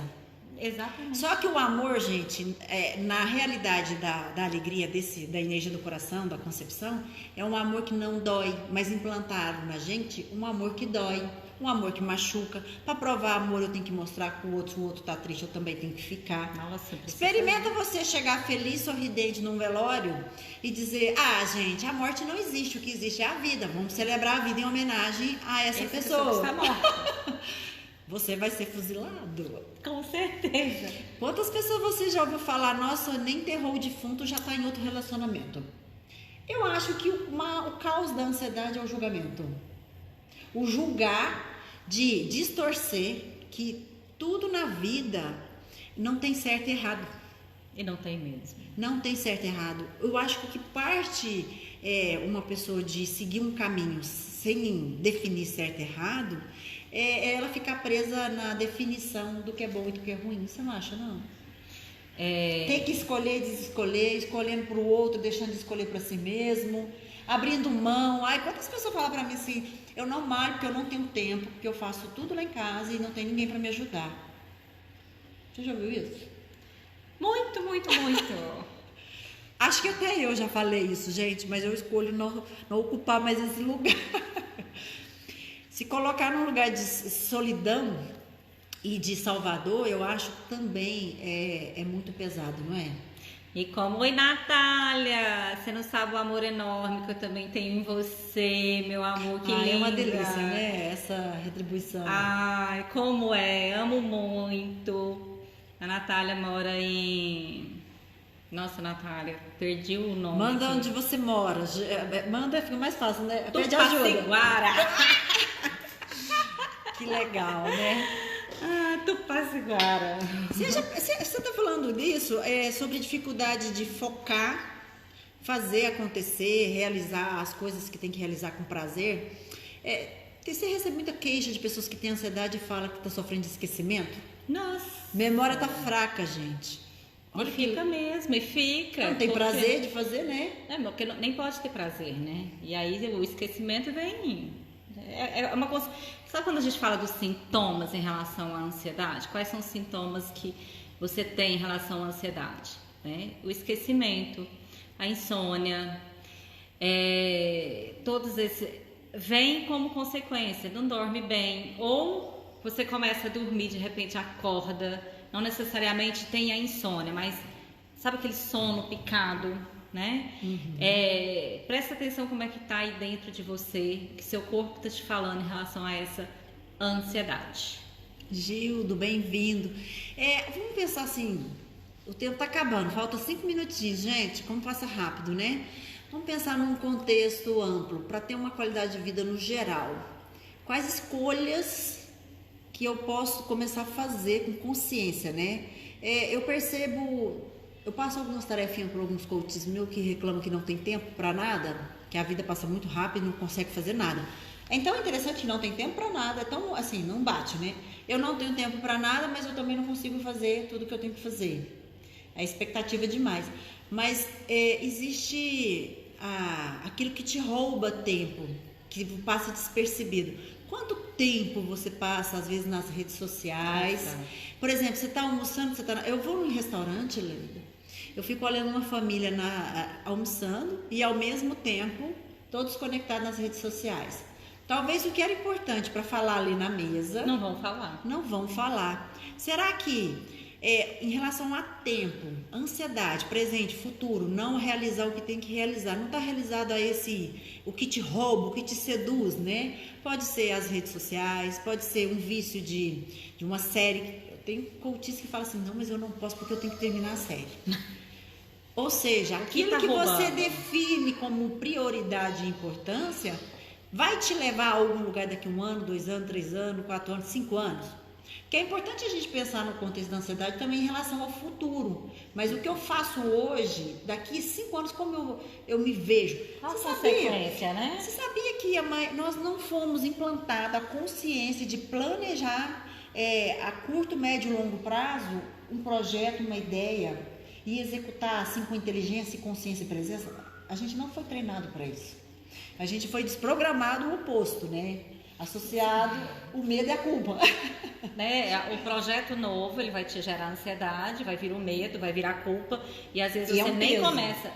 Exatamente. Só que o amor, gente, na realidade da alegria, da energia do coração, da concepção, é um amor que não dói, mas implantado na gente, um amor que dói, um amor que machuca. Para provar amor, eu tenho que mostrar que o outro tá triste, eu também tenho que ficar. Nossa, experimenta você chegar feliz, sorridente num velório e dizer: gente, a morte não existe, o que existe é a vida. Vamos celebrar a vida em homenagem a essa pessoa. Está morta. Você vai ser fuzilado. Com certeza. Quantas pessoas você já ouviu falar: nossa, nem enterrou o defunto, já está em outro relacionamento? Eu acho que o caos da ansiedade é o julgamento. O julgar de distorcer que tudo na vida não tem certo e errado. E não tem mesmo. Não tem certo e errado. Eu acho que o que parte uma pessoa de seguir um caminho sem definir certo e errado é ela ficar presa na definição do que é bom e do que é ruim. Você não acha, não? Tem que escolher, desescolher, escolhendo para o outro, deixando de escolher para si mesmo, abrindo mão. Quantas pessoas falam para mim assim: eu não malho porque eu não tenho tempo, porque eu faço tudo lá em casa e não tem ninguém para me ajudar. Você já ouviu isso? Muito, muito, muito. Acho que até eu já falei isso, gente, mas eu escolho não ocupar mais esse lugar. Se colocar num lugar de solidão e de salvador, eu acho que também é muito pesado, não é? E como: oi, Natália, você não sabe o amor enorme que eu também tenho em você, meu amor, que linda. É uma delícia, né? Essa retribuição. Ai, como amo muito. A Natália mora em... Nossa, Natália, perdi o nome. Manda aqui. onde você mora. Manda, fica mais fácil, né? Pede ajuda. Que legal, né? Tupaciguara. Você está falando disso, sobre dificuldade de focar, fazer acontecer, realizar as coisas que tem que realizar com prazer. Você recebe muita queixa de pessoas que têm ansiedade e falam que está sofrendo de esquecimento? Nossa. Memória tá fraca, gente. Olha, fica mesmo, e fica. Não tem prazer de fazer, né? Porque nem pode ter prazer, né? E aí o esquecimento vem... É uma coisa... Sabe quando a gente fala dos sintomas em relação à ansiedade? Quais são os sintomas que você tem em relação à ansiedade? Né? O esquecimento, a insônia, todos esses... Vem como consequência, não dorme bem. Ou você começa a dormir, de repente acorda... Não necessariamente tem a insônia, mas sabe aquele sono picado, né? Uhum. Presta atenção como é que tá aí dentro de você, o que seu corpo está te falando em relação a essa ansiedade. Gildo, bem-vindo. Vamos pensar assim, o tempo tá acabando, falta 5 minutinhos, gente, como passa rápido, né? Vamos pensar num contexto amplo, para ter uma qualidade de vida no geral. Quais escolhas que eu posso começar a fazer com consciência, né? Eu percebo, eu passo algumas tarefinhas para alguns coaches meus que reclamam que não tem tempo para nada, que a vida passa muito rápido e não consegue fazer nada. É tão interessante que não tem tempo para nada, é tão assim, não bate, né? Eu não tenho tempo para nada, mas eu também não consigo fazer tudo que eu tenho que fazer. É expectativa demais. Mas existe aquilo que te rouba tempo, que passa despercebido. Quanto tempo você passa, às vezes, nas redes sociais? Por exemplo, você está almoçando, eu vou num restaurante, Leila, eu fico olhando uma família almoçando e ao mesmo tempo todos conectados nas redes sociais. Talvez o que era importante para falar ali na mesa... Não vão falar. Não vão falar. Será que, em relação a tempo, ansiedade, presente, futuro, não realizar o que tem que realizar, não está realizado o que te rouba, o que te seduz, né? Pode ser as redes sociais, pode ser um vício de uma série. Tem coaches que falam assim, não, mas eu não posso porque eu tenho que terminar a série. Ou seja, aquilo que você define como prioridade e importância vai te levar a algum lugar daqui 1 ano, 2 anos, 3 anos, 4 anos, 5 anos. Que é importante a gente pensar no contexto da ansiedade também em relação ao futuro. Mas o que eu faço hoje, daqui 5 anos, como eu me vejo? Qual a consequência, né? Você sabia que nós não fomos implantados a consciência de planejar a curto, médio e longo prazo um projeto, uma ideia e executar assim com inteligência, consciência e presença? A gente não foi treinado para isso. A gente foi desprogramado o oposto, né? Associado o medo e a culpa. Né? O projeto novo, ele vai te gerar ansiedade, vai vir o medo, vai virar a culpa. E às vezes você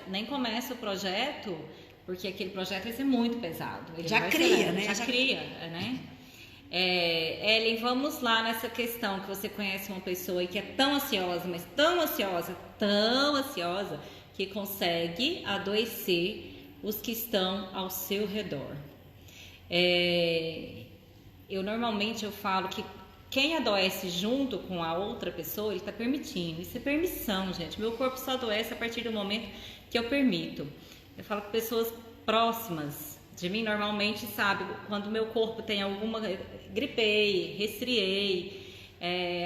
nem começa o projeto, porque aquele projeto vai ser muito pesado. Ele já cria, né? Já cria, né? Ellen, vamos lá nessa questão que você conhece uma pessoa que é tão ansiosa, mas tão ansiosa, que consegue adoecer os que estão ao seu redor. Normalmente eu falo que quem adoece junto com a outra pessoa, ele está permitindo. Isso é permissão, gente. Meu corpo só adoece a partir do momento que eu permito. Eu falo com pessoas próximas de mim, normalmente, sabe, quando meu corpo tem alguma... gripei, resfriei,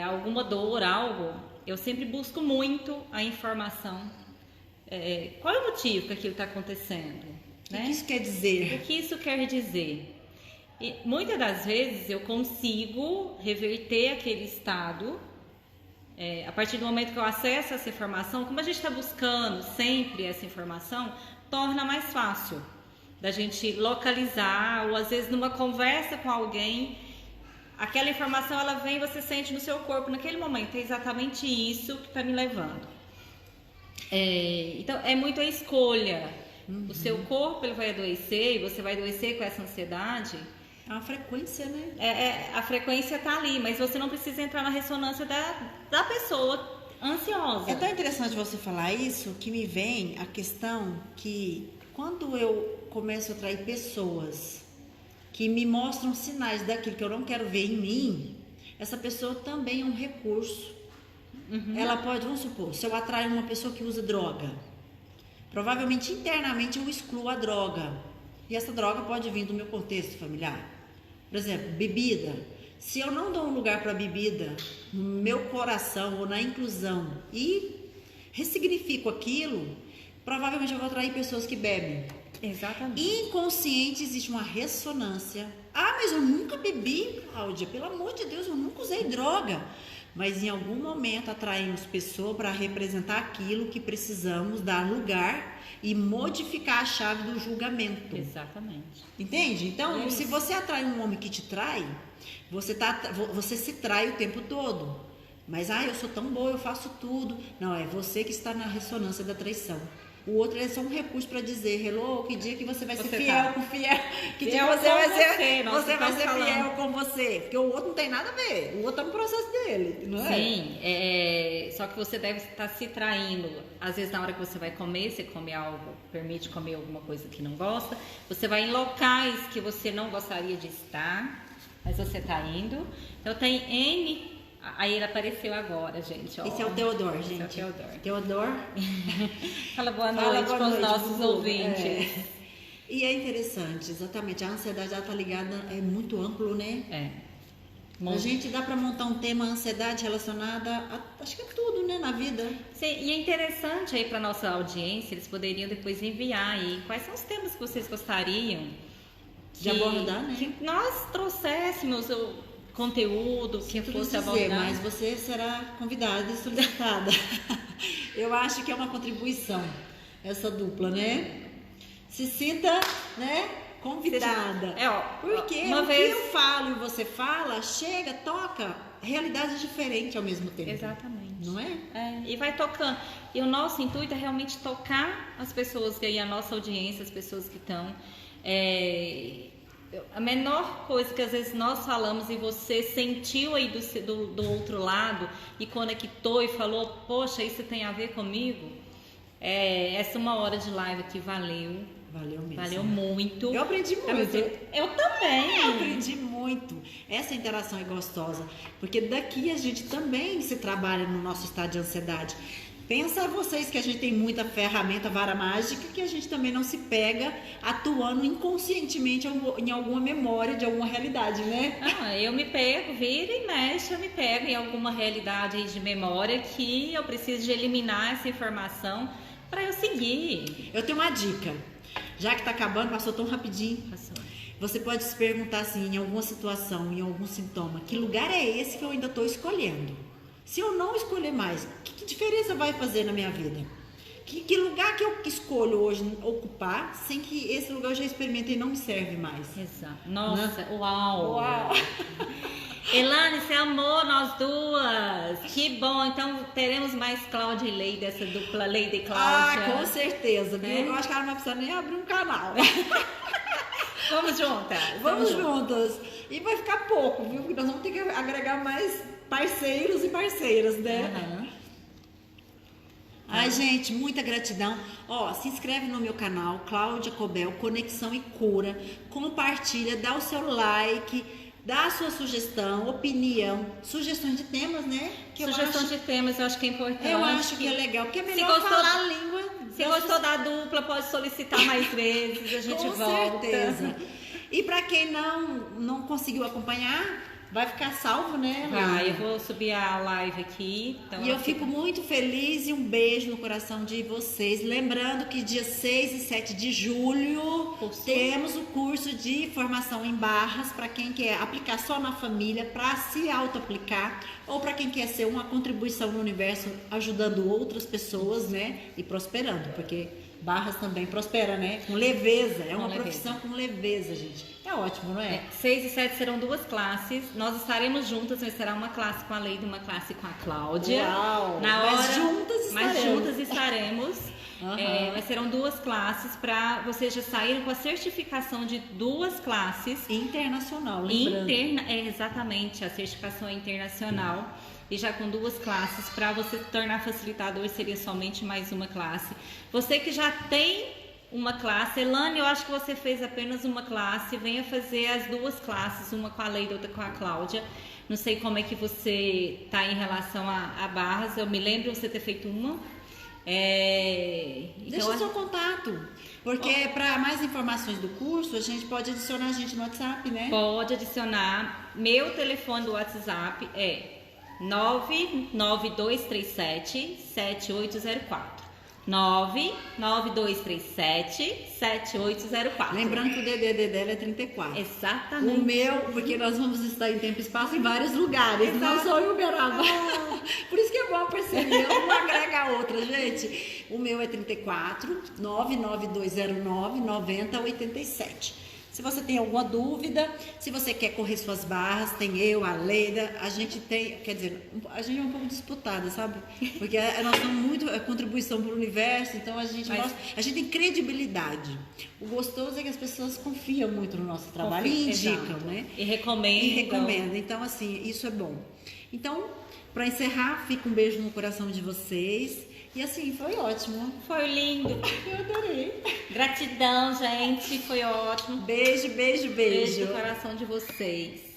alguma dor, algo, eu sempre busco muito a informação. Qual é o motivo que aquilo está acontecendo? O que isso quer dizer? O que isso quer dizer? E muitas das vezes eu consigo reverter aquele estado a partir do momento que eu acesso essa informação. Como a gente está buscando sempre essa informação, torna mais fácil da gente localizar, ou às vezes numa conversa com alguém, aquela informação ela vem e você sente no seu corpo naquele momento, é exatamente isso que está me levando. Então é muito a escolha. O seu corpo ele vai adoecer e você vai adoecer com essa ansiedade. É uma frequência, né? A frequência está ali, mas você não precisa entrar na ressonância da pessoa ansiosa. É tão interessante você falar isso que me vem a questão que quando eu começo a atrair pessoas que me mostram sinais daquilo que eu não quero ver em mim, essa pessoa também é um recurso. Ela pode, vamos supor, se eu atraio uma pessoa que usa droga, provavelmente internamente eu excluo a droga. E essa droga pode vir do meu contexto familiar. Por exemplo, bebida. Se eu não dou um lugar para a bebida no meu coração ou na inclusão e ressignifico aquilo, provavelmente eu vou atrair pessoas que bebem. Exatamente. Inconsciente existe uma ressonância. Ah, mas eu nunca bebi, Cláudia. Pelo amor de Deus, eu nunca usei droga. Mas em algum momento atraímos pessoas para representar aquilo que precisamos dar lugar e modificar a chave do julgamento. Exatamente. Entende? Então, se você atrai um homem que te trai, você se trai o tempo todo. Mas, eu sou tão boa, eu faço tudo. Não, é você que está na ressonância da traição. O outro é só um recurso para dizer, hello, que dia que você vai ser fiel com fiel. Que dia que você vai ser fiel com você. Porque o outro não tem nada a ver. O outro é no processo dele, não é? Sim, só que você deve estar se traindo. Às vezes, na hora que você vai comer, você come algo, permite comer alguma coisa que não gosta. Você vai em locais que você não gostaria de estar, mas você está indo. Então, tem N... Aí ele apareceu agora, gente. Ó. Esse é o Teodor, gente. Esse é o Teodor. Teodor. Fala boa noite para os nossos ouvintes. E é interessante, exatamente. A ansiedade está ligada, é muito amplo, né? A gente dá para montar um tema ansiedade relacionada a, acho que é tudo, né, na vida. Sim, e é interessante aí para nossa audiência, eles poderiam depois enviar aí quais são os temas que vocês gostariam de abordar, né? Que nós trouxéssemos o conteúdo que fosse abordado. Mas você será convidada e solicitada. Eu acho que é uma contribuição essa dupla, né? Se sinta, né, convidada. Porque uma o vez... que eu falo e você fala, chega, toca, realidade diferente ao mesmo tempo. Exatamente. Não é? E vai tocando. E o nosso intuito é realmente tocar as pessoas, que aí a nossa audiência, as pessoas que estão... A menor coisa que às vezes nós falamos e você sentiu aí do outro lado e conectou e falou, poxa, isso tem a ver comigo, essa 1 hora de live aqui valeu. Valeu mesmo. Valeu muito. Eu aprendi muito. Eu também. Eu aprendi muito. Essa interação é gostosa. Porque daqui a gente também se trabalha no nosso estado de ansiedade. Pensa vocês que a gente tem muita ferramenta, vara mágica, que a gente também não se pega atuando inconscientemente em alguma memória de alguma realidade, né? Eu me pego, vira e mexe, eu me pego em alguma realidade aí de memória que eu preciso de eliminar essa informação para eu seguir. Eu tenho uma dica. Já que tá acabando, passou tão rapidinho. Passou. Você pode se perguntar assim, em alguma situação, em algum sintoma, que lugar é esse que eu ainda estou escolhendo? Se eu não escolher mais, que diferença vai fazer na minha vida? Que lugar que eu escolho hoje ocupar, sem que esse lugar eu já experimentei e não me serve mais? Exato. Nossa, né? Uau! Uau! Elane, você amou nós duas. Que bom. Então teremos mais Cláudia e Leide, essa dupla Leide e Cláudia. Com certeza. Né? Eu acho que ela não vai precisar nem abrir um canal. Vamos juntas. Vamos juntas. E vai ficar pouco, viu? Porque nós vamos ter que agregar mais parceiros e parceiras, né? Ai, gente, muita gratidão. Se inscreve no meu canal, Cláudia Cobel, Conexão e Cura. Compartilha, dá o seu like, dá a sua sugestão, opinião, sugestões de temas, né? Sugestões de temas eu acho que é importante. Eu acho que é legal, porque é melhor falar a língua. Se gostou da dupla, pode solicitar mais vezes, a gente volta. Com certeza. E para quem não conseguiu acompanhar, vai ficar salvo, né? Eu vou subir a live aqui. Então e eu fico muito feliz e um beijo no coração de vocês. Lembrando que dia 6 e 7 de julho temos o curso de formação em barras para quem quer aplicar só na família, para se auto-aplicar, ou para quem quer ser uma contribuição no universo, ajudando outras pessoas, né? E prosperando, porque barras também prospera, né? Com leveza. É uma profissão com leveza, gente. É ótimo, não é? 6 e 7 serão 2 classes. Nós estaremos juntas, mas será uma classe com a Leide e uma classe com a Cláudia. Uau! Mas juntas estaremos. Mas serão 2 classes para vocês já saírem com a certificação de 2 classes. Internacional, lembrando. Exatamente, a certificação é internacional. E já com 2 classes, para você se tornar facilitador, seria somente mais uma classe. Você que já tem uma classe, Elane, eu acho que você fez apenas uma classe, venha fazer as 2 classes, uma com a Leide e outra com a Cláudia. Não sei como é que você está em relação a barras, eu me lembro de você ter feito uma. Deixa o seu contato, porque para mais informações do curso, a gente pode adicionar a gente no WhatsApp, né? Pode adicionar. Meu telefone do WhatsApp é 99237-7804. 99237-7804. Lembrando que o DDD dela é 34. Exatamente. O meu, porque nós vamos estar em tempo e espaço em vários lugares. Exato. Não só em Uberaba. Por isso que é bom a parceria. Uma agrega a outra, gente. O meu é 34 99209 9087. Se você tem alguma dúvida, se você quer correr suas barras, tem eu, a Leida, a gente tem, quer dizer, a gente é um pouco disputada, sabe? Porque nós somos muito contribuição para o universo, então a gente tem credibilidade. O gostoso é que as pessoas confiam muito no nosso trabalho e indicam, né? E recomendam. Então, assim, isso é bom. Então, para encerrar, fica um beijo no coração de vocês. E assim, foi ótimo. Foi lindo. Eu adorei. Gratidão, gente. Foi ótimo. Beijo, beijo, beijo. Beijo no coração de vocês.